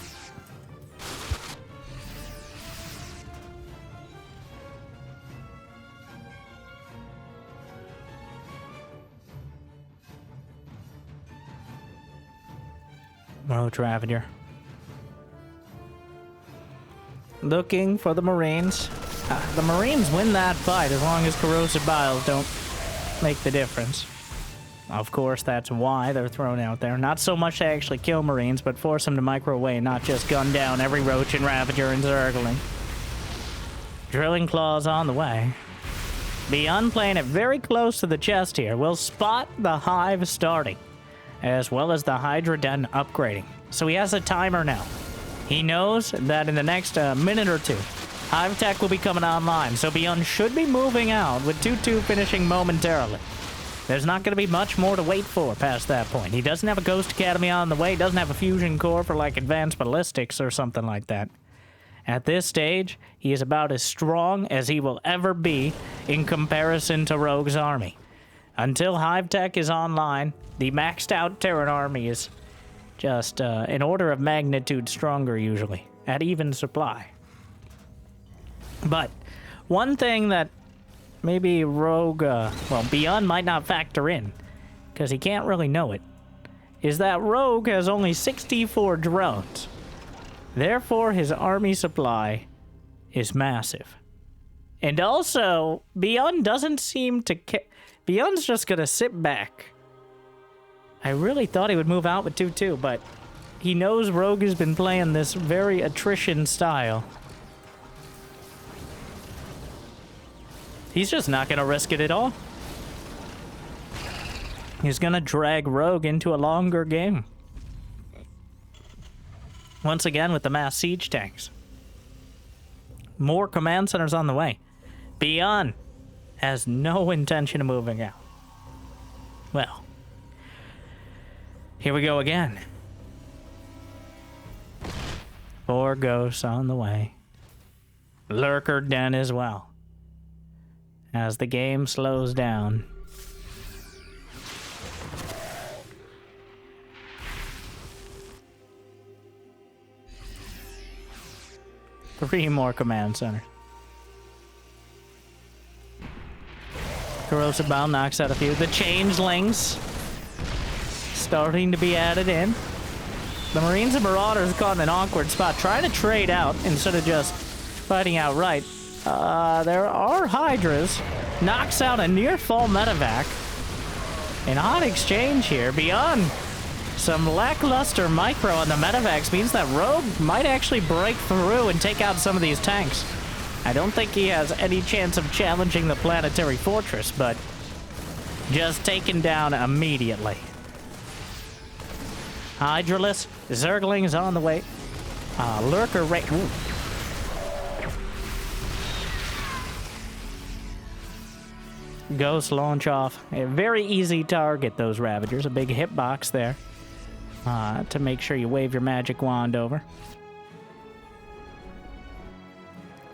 Roach Ravager. Looking for the Marines. The Marines win that fight as long as corrosive biles don't make the difference. Of course, that's why they're thrown out there. Not so much to actually kill Marines, but force them to micro away, not just gun down every Roach and Ravager and Zergling. Drilling Claws on the way. ByuN playing it very close to the chest here. We'll spot the Hive starting, as well as the Hydroden upgrading. So he has a timer now. He knows that in the next minute or two, Hive Tech will be coming online, so ByuN should be moving out with 2-2 finishing momentarily. There's not going to be much more to wait for past that point. He doesn't have a Ghost Academy on the way, doesn't have a fusion core for like advanced ballistics or something like that. At this stage, he is about as strong as he will ever be in comparison to Rogue's army. Until Hive Tech is online, the maxed out Terran army is just an order of magnitude stronger usually, at even supply. But one thing that maybe Rogue, ByuN might not factor in, because he can't really know it, is that Rogue has only 64 drones. Therefore, his army supply is massive. And also, ByuN doesn't seem to care. ByuN's just gonna sit back. I really thought he would move out with 2-2, but he knows Rogue has been playing this very attrition style. He's just not gonna risk it at all. He's gonna drag Rogue into a longer game. Once again with the mass siege tanks. More command centers on the way. ByuN has no intention of moving out. Well, here we go again. 4 ghosts on the way. Lurker den as well. As the game slows down. Three more command centers. Corrosive Bile knocks out a few. The changelings starting to be added in. The Marines and Marauders caught in an awkward spot, trying to trade out instead of just fighting outright. There are Hydras. Knocks out a near full medevac. An odd exchange here. ByuN, some lackluster micro on the medevacs means that Rogue might actually break through and take out some of these tanks. I don't think he has any chance of challenging the planetary fortress, but just taken down immediately. Hydralis, Zerglings on the way. Lurker right. Ooh. Ghost launch off. A very easy target, those Ravagers. A big hitbox there. To make sure you wave your magic wand over.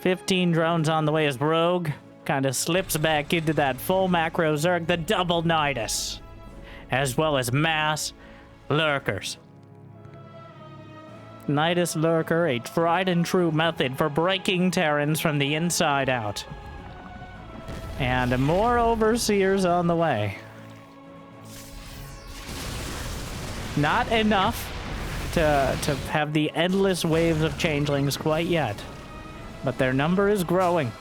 15 drones on the way as Rogue kind of slips back into that full macro Zerg, the double Nydus, as well as mass Lurkers. Nydus Lurker, a tried and true method for breaking Terrans from the inside out. And more Overseers on the way. Not enough to have the endless waves of changelings quite yet. But their number is growing.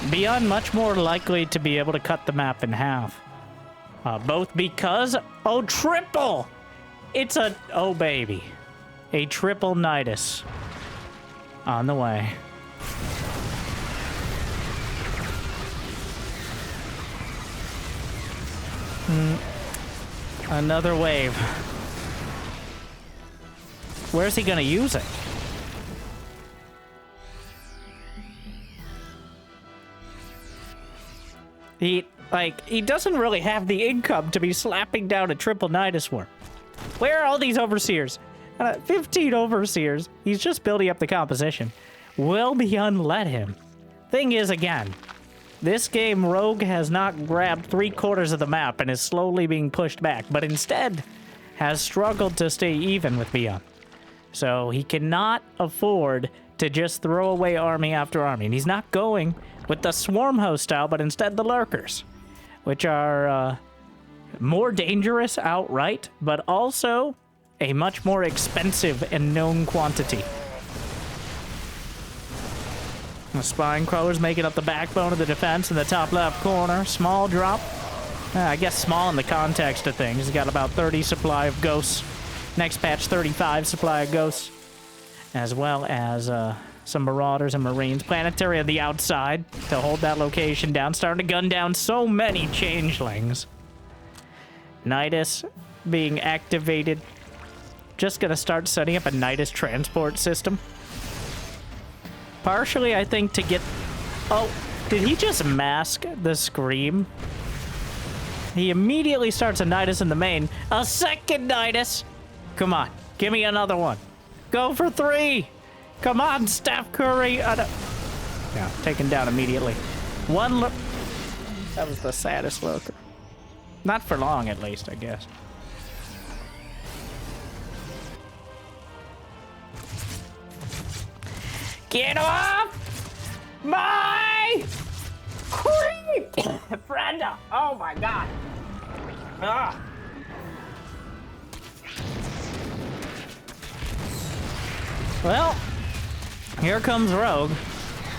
ByuN much more likely to be able to cut the map in half. Both because... Oh, triple! It's a... Oh, baby. A triple Nydus. On the way. Another wave. Where's he gonna use it? He doesn't really have the income to be slapping down a triple Nydus worm. Where are all these Overseers? 15 Overseers. He's just building up the composition. Will ByuN let him? Thing is, again, this game, Rogue has not grabbed 3/4 of the map and is slowly being pushed back, but instead has struggled to stay even with ByuN. So he cannot afford to just throw away army after army. And he's not going with the Swarm Host style, but instead the Lurkers, which are more dangerous outright, but also a much more expensive and known quantity. The Spine Crawler's making up the backbone of the defense in the top left corner. Small drop. I guess small in the context of things. He's got about 30 supply of ghosts. Next patch, 35 supply of ghosts. As well as some Marauders and Marines. Planetary on the outside to hold that location down. Starting to gun down so many changelings. Nydus being activated. Just gonna start setting up a Nydus transport system. Partially, I think, to get... Oh, did he just mask the Scream? He immediately starts a Nydus in the main. A second Nydus! Come on, give me another one. Go for 3! Come on, Steph Curry! Yeah, taken down immediately. That was the saddest Lurker. Not for long, at least, I guess. Get off my creep, friend! Oh my god! Ah. Well, here comes Rogue.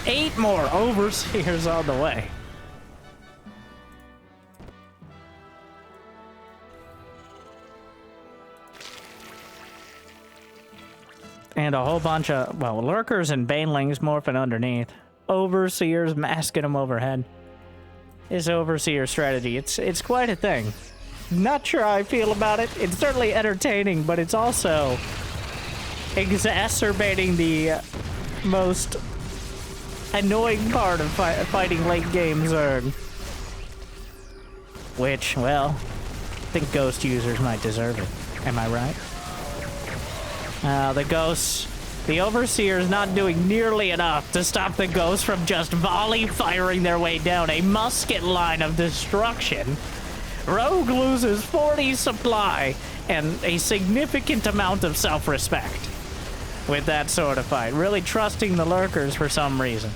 8 more Overseers on the way. And a whole bunch of, well, Lurkers and Banelings morphing underneath. Overseers masking them overhead. His Overseer strategy, it's quite a thing. Not sure how I feel about it. It's certainly entertaining, but it's also exacerbating the most annoying part of fighting late game Zerg. Which, well, I think Ghost users might deserve it. Am I right? The Ghosts, the Overseers not doing nearly enough to stop the Ghosts from just volley firing their way down a musket line of destruction. Rogue loses 40 supply and a significant amount of self-respect with that sort of fight. Really trusting the Lurkers for some reason.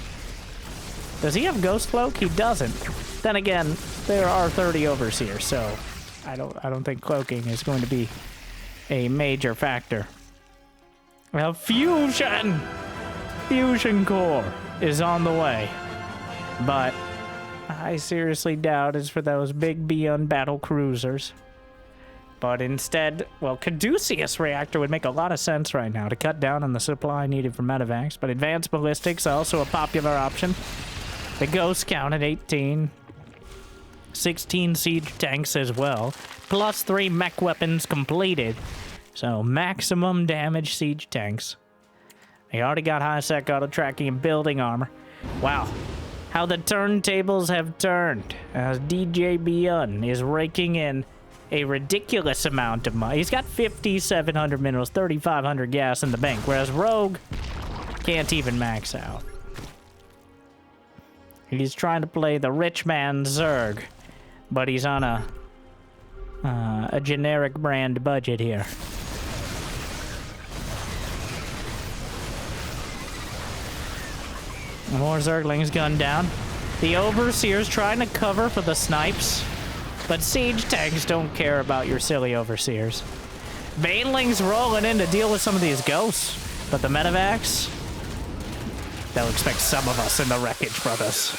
Does he have Ghost Cloak? He doesn't. Then again, there are 30 Overseers, so I don't think cloaking is going to be a major factor. Well, Fusion Core is on the way, but I seriously doubt it's for those big ByuN battle cruisers. But instead, well, Caduceus Reactor would make a lot of sense right now to cut down on the supply needed for medevacs, but Advanced Ballistics also a popular option. The Ghost count at 18. 16 siege tanks as well, plus 3 mech weapons completed. So, maximum damage siege tanks. They already got high-sec auto-tracking and building armor. Wow. how the turntables have turned as DJ ByuN is raking in a ridiculous amount of money. He's got 5,700 minerals, 3,500 gas in the bank, whereas Rogue can't even max out. He's trying to play the rich man Zerg, but he's on a generic brand budget here. More Zerglings gunned down. The Overseer's trying to cover for the snipes, but siege tanks don't care about your silly Overseers. Banelings rolling in to deal with some of these ghosts, but the medevacs, they'll expect some of us in the wreckage, brothers.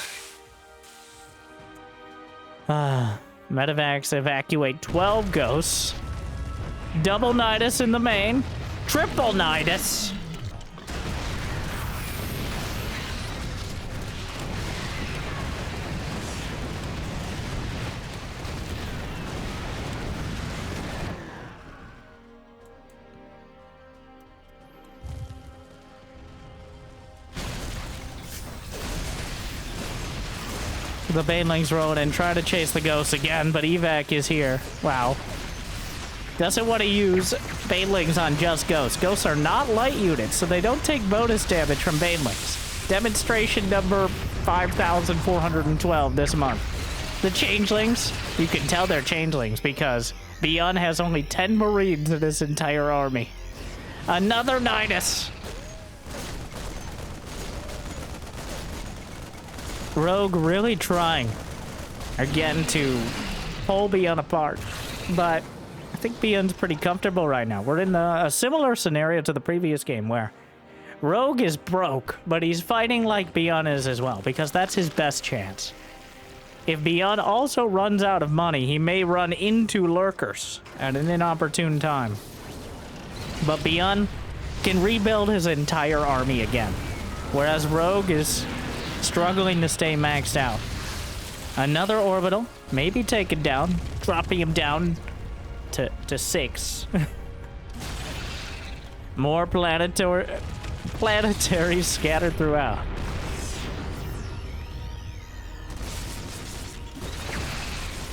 Medevacs evacuate 12 ghosts. Double Nydus in the main. Triple Nydus. The Banelings rolling in, trying to chase the ghosts again, but evac is here. Wow. Doesn't want to use Banelings on just ghosts. Ghosts are not light units, so they don't take bonus damage from Banelings. Demonstration number 5,412 this month. The changelings, you can tell they're changelings because ByuN has only 10 Marines in his entire army. Another Nydus. Rogue really trying again to pull ByuN apart, but I think ByuN's pretty comfortable right now. We're in a similar scenario to the previous game where Rogue is broke, but he's fighting like ByuN is as well, because that's his best chance. If ByuN also runs out of money, he may run into Lurkers at an inopportune time. But ByuN can rebuild his entire army again, whereas Rogue is struggling to stay maxed out. Another orbital, maybe take it down, dropping him down to 6. More planetaries scattered throughout.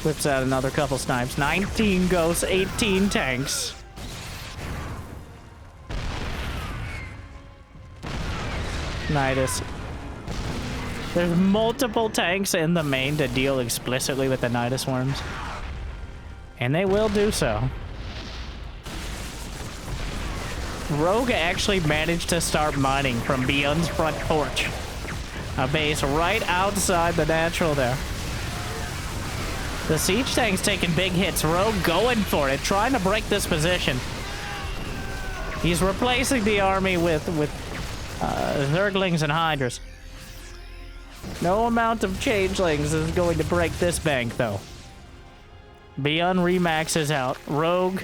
Whips out another couple snipes. 19 ghosts, 18 tanks. Nydus. There's multiple tanks in the main to deal explicitly with the Nydus worms. And they will do so. Rogue actually managed to start mining from ByuN's front porch. A base right outside the natural there. The siege tank's taking big hits. Rogue going for it, trying to break this position. He's replacing the army with Zerglings and Hydras. No amount of changelings is going to break this bank, though. ByuN remaxes out. Rogue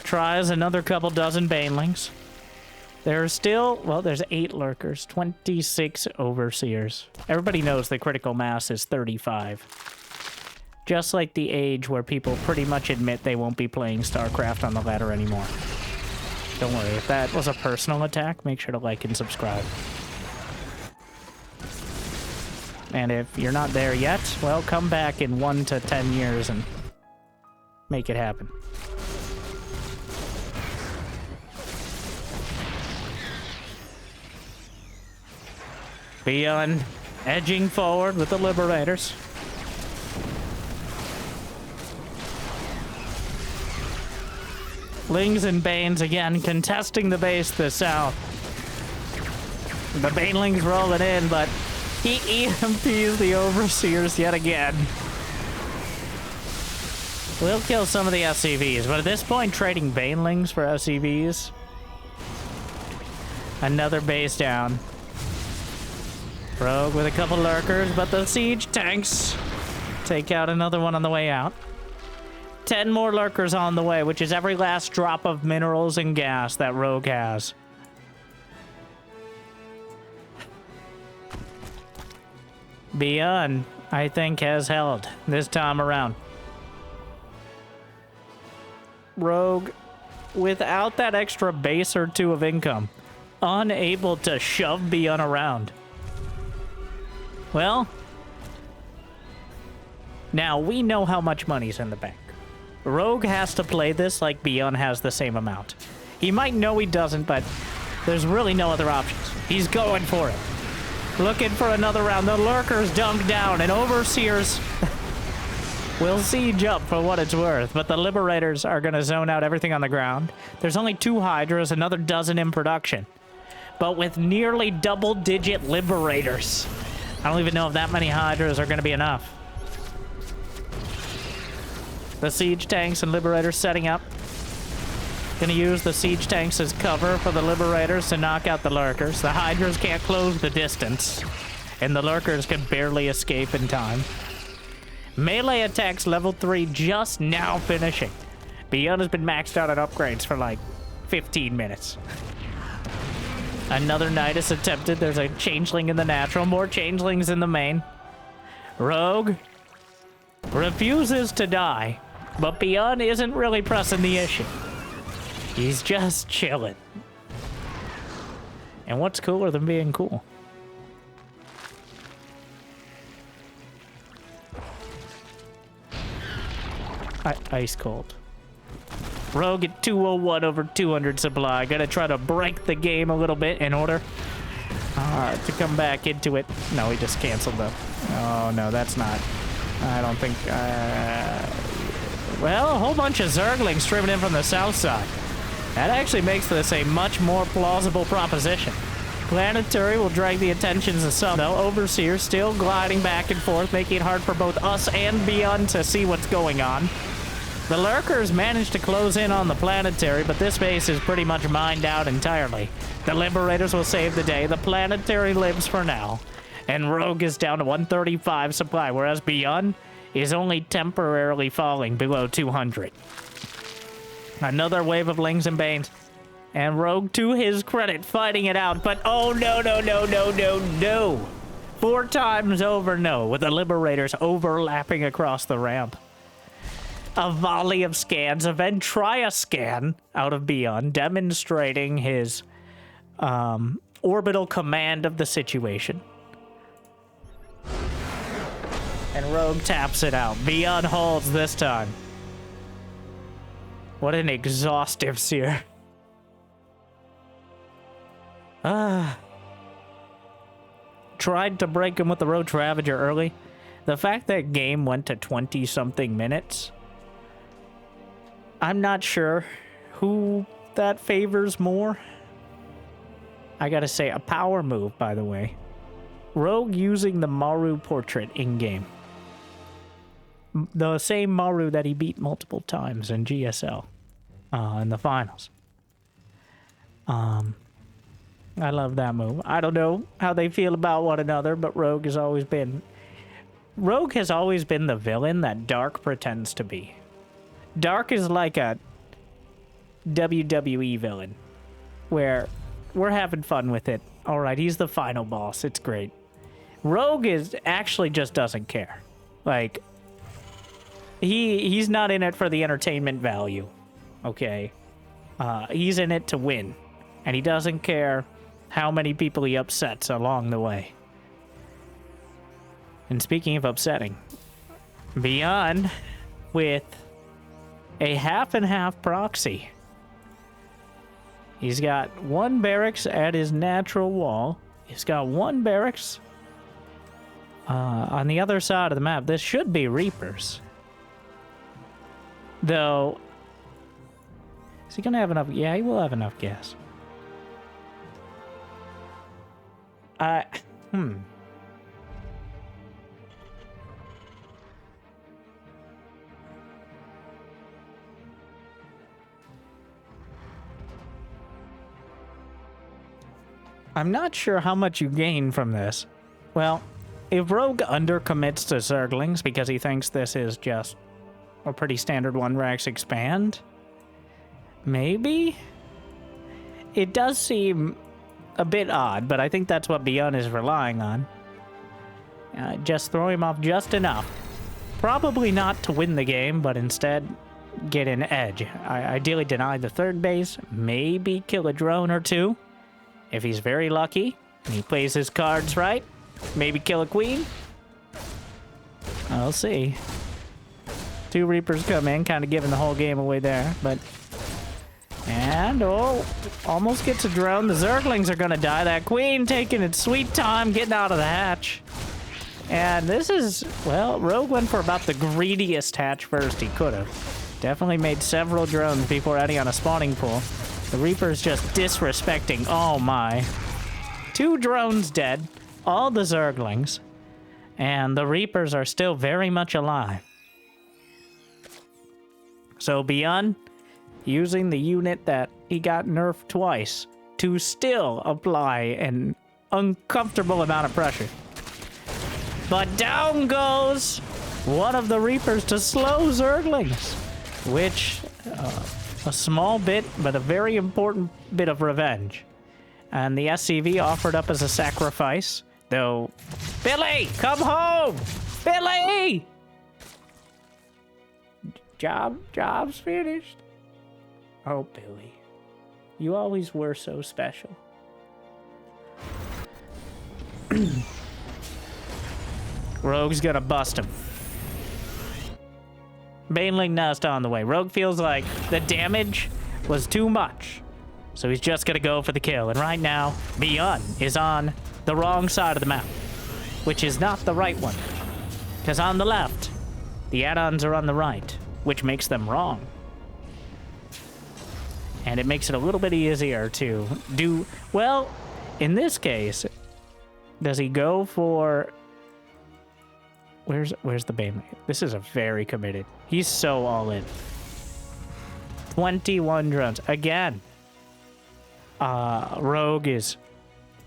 tries another couple dozen Banelings. There are still, well, there's 8 Lurkers, 26 Overseers. Everybody knows the critical mass is 35. Just like the age where people pretty much admit they won't be playing StarCraft on the ladder anymore. Don't worry, if that was a personal attack, make sure to like and subscribe. And if you're not there yet, well, come back in 1 to 10 years and make it happen. ByuN edging forward with the Liberators. Lings and Banes again contesting the base to the south. The Banelings rolling in, but he EMPs the Overseers yet again. We'll kill some of the SCVs, but at this point, trading Banelings for SCVs. Another base down. Rogue with a couple Lurkers, but the siege tanks take out another one on the way out. 10 more Lurkers on the way, which is every last drop of minerals and gas that Rogue has. ByuN, I think, has held this time around. Rogue, without that extra base or 2 of income, unable to shove ByuN around. Well, now we know how much money's in the bank. Rogue has to play this like ByuN has the same amount. He might know he doesn't, but there's really no other options. He's going for it. Looking for another round. The Lurkers dunk down, and Overseers will siege up for what it's worth, but the Liberators are going to zone out everything on the ground. There's only 2 Hydras, another dozen in production. But with nearly double-digit Liberators, I don't even know if that many Hydras are going to be enough. The siege tanks and Liberators setting up. Gonna use the siege tanks as cover for the Liberators to knock out the Lurkers. The Hydras can't close the distance, and the Lurkers can barely escape in time. Melee attacks level 3 just now finishing. ByuN has been maxed out on upgrades for like 15 minutes. Another Nydus attempted. There's a changeling in the natural. More changelings in the main. Rogue refuses to die, but ByuN isn't really pressing the issue. He's just chilling. And what's cooler than being cool? Ice cold. Rogue at 201 over 200 supply. Gotta try to break the game a little bit in order to come back into it. No, he just canceled though. Oh no, that's not. I don't think. Well, a whole bunch of Zerglings streaming in from the south side. That actually makes this a much more plausible proposition. Planetary will drag the attentions of some, though. Overseer still gliding back and forth, making it hard for both us and ByuN to see what's going on. The Lurkers managed to close in on the Planetary, but this base is pretty much mined out entirely. The Liberators will save the day. The Planetary lives for now. And Rogue is down to 135 supply, whereas ByuN is only temporarily falling below 200. Another wave of Lings and Banes. And Rogue, to his credit, fighting it out. But oh, no, no, no, no, no, no. 4 times over no, with the Liberators overlapping across the ramp. A volley of scans, a Ventria scan out of ByuN, demonstrating his orbital command of the situation. And Rogue taps it out. ByuN holds this time. What an exhaustive seer. Tried to break him with the Roach Ravager early. The fact that game went to 20-something minutes, I'm not sure who that favors more. I gotta say, a power move, by the way. Rogue using the Maru portrait in-game. The same Maru that he beat multiple times in GSL. In the finals. I love that move. I don't know how they feel about one another, but Rogue has always been the villain that Dark pretends to be. Dark is like a WWE villain, where we're having fun with it. All right, he's the final boss. It's great. Rogue actually just doesn't care. Like, he's not in it for the entertainment value. Okay, he's in it to win, and he doesn't care how many people he upsets along the way. And speaking of upsetting, ByuN with a half and half proxy. He's got 1 barracks at his natural wall. He's got 1 barracks on the other side of the map. This should be Reapers. Though, is he gonna have enough? Yeah, he will have enough gas. I'm not sure how much you gain from this. Well, if Rogue undercommits to Zerglings because he thinks this is just a pretty standard 1-Rax expand, maybe? It does seem a bit odd, but I think that's what ByuN is relying on. Just throw him off just enough. Probably not to win the game, but instead get an edge. I ideally deny the 3rd base, maybe kill a drone or 2. If he's very lucky and he plays his cards right, Maybe kill a queen? I'll see. 2 Reapers come in, kind of giving the whole game away there, but... And, oh, almost gets a drone. The Zerglings are gonna die. That queen taking its sweet time getting out of the hatch. And this is, well, Rogue went for about the greediest hatch first he could have. Definitely made several drones before adding on a spawning pool. The Reaper's just disrespecting, oh my. 2 drones dead, all the Zerglings, and the Reapers are still very much alive. So ByuN, using the unit that he got nerfed twice to still apply an uncomfortable amount of pressure. But down goes one of the Reapers to slow Zerglings, which, a small bit, but a very important bit of revenge. And the SCV offered up as a sacrifice, though... Billy, come home! Billy! Job's finished. Oh, Billy. You always were so special. Rogue's gonna bust him. Baneling nest on the way. Rogue feels like the damage was too much, so he's just gonna go for the kill. And right now, ByuN is on the wrong side of the map, which is not the right one. Because on the left, the add-ons are on the right, which makes them wrong. And it makes it a little bit easier to do... Well, in this case, does he go for... Where's the Baneling? This is a very committed. He's so all in. 21 drones. Again. Rogue is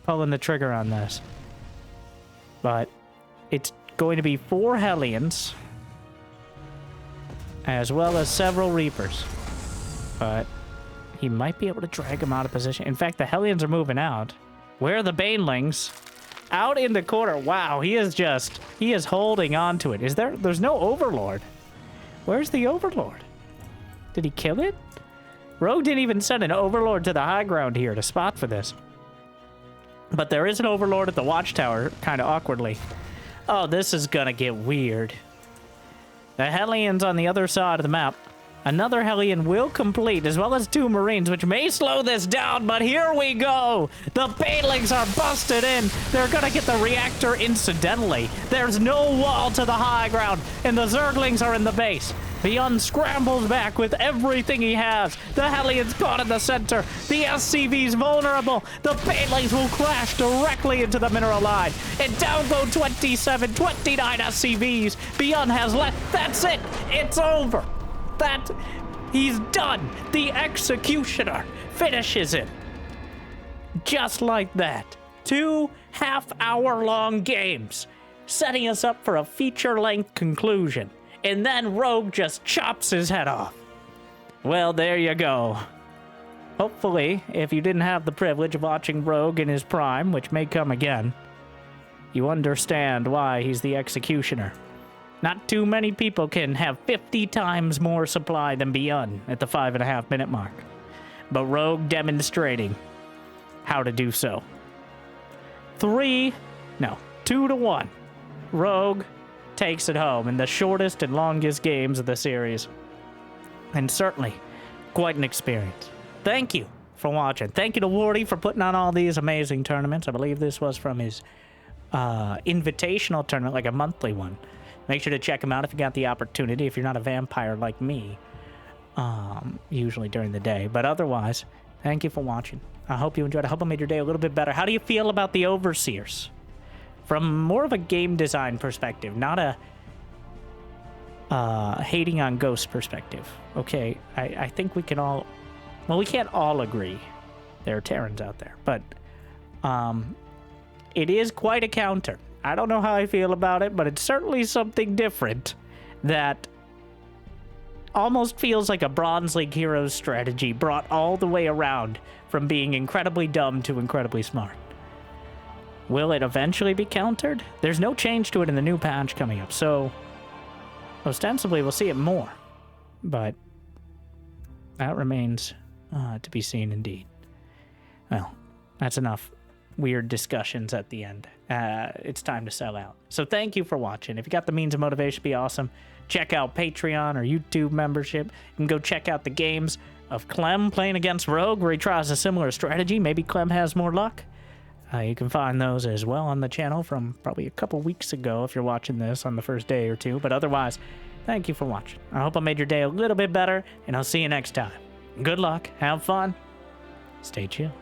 pulling the trigger on this. But it's going to be 4 Hellions, as well as several Reapers. But he might be able to drag him out of position. In fact, the Hellions are moving out. Where are the Banelings? Out in the corner. Wow, he is holding on to it. There's no Overlord. Where's the Overlord? Did he kill it? Rogue didn't even send an Overlord to the high ground here to spot for this. But there is an Overlord at the watchtower, kind of awkwardly. Oh, this is gonna get weird. The Hellions on the other side of the map. Another Hellion will complete, as well as 2 Marines, which may slow this down, but here we go! The Banelings are busted in! They're gonna get the reactor incidentally. There's no wall to the high ground, and the Zerglings are in the base. ByuN scrambles back with everything he has. The Hellions caught in the center. The SCV's vulnerable. The Banelings will crash directly into the mineral line. And down go 27, 29 SCVs. ByuN has left. That's it! It's over! He's done. The executioner finishes it. Just like that. 2 half-hour-long games, setting us up for a feature-length conclusion. And then Rogue just chops his head off. Well, there you go. Hopefully, if you didn't have the privilege of watching Rogue in his prime, which may come again, you understand why he's the executioner. Not too many people can have 50 times more supply than ByuN at the 5.5 minute mark. But Rogue demonstrating how to do so. 2 to 1. Rogue takes it home in the shortest and longest games of the series. And certainly, quite an experience. Thank you for watching. Thank you to Wardi for putting on all these amazing tournaments. I believe this was from his invitational tournament, like a monthly one. Make sure to check him out if you got the opportunity, if you're not a vampire like me, usually during the day. But otherwise, thank you for watching. I hope you enjoyed. I hope I made your day a little bit better. How do you feel about the Overseers? From more of a game design perspective, not a hating on Ghost perspective. Okay, I think we can all... Well, we can't all agree. There are Terrans out there. But it is quite a counter. I don't know how I feel about it, but it's certainly something different that almost feels like a Bronze League Heroes strategy brought all the way around from being incredibly dumb to incredibly smart. Will it eventually be countered? There's no change to it in the new patch coming up, so ostensibly we'll see it more. But that remains to be seen indeed. Well, that's enough weird discussions at the end. It's time to sell out. So thank you for watching. If you got the means of motivation, be awesome. Check out Patreon or YouTube membership. You can go check out the games of Clem playing against Rogue, where he tries a similar strategy. Maybe Clem has more luck. You can find those as well on the channel from probably a couple weeks ago if you're watching this on the first day or two. But otherwise, thank you for watching. I hope I made your day a little bit better, and I'll see you next time. Good luck, have fun, stay chill.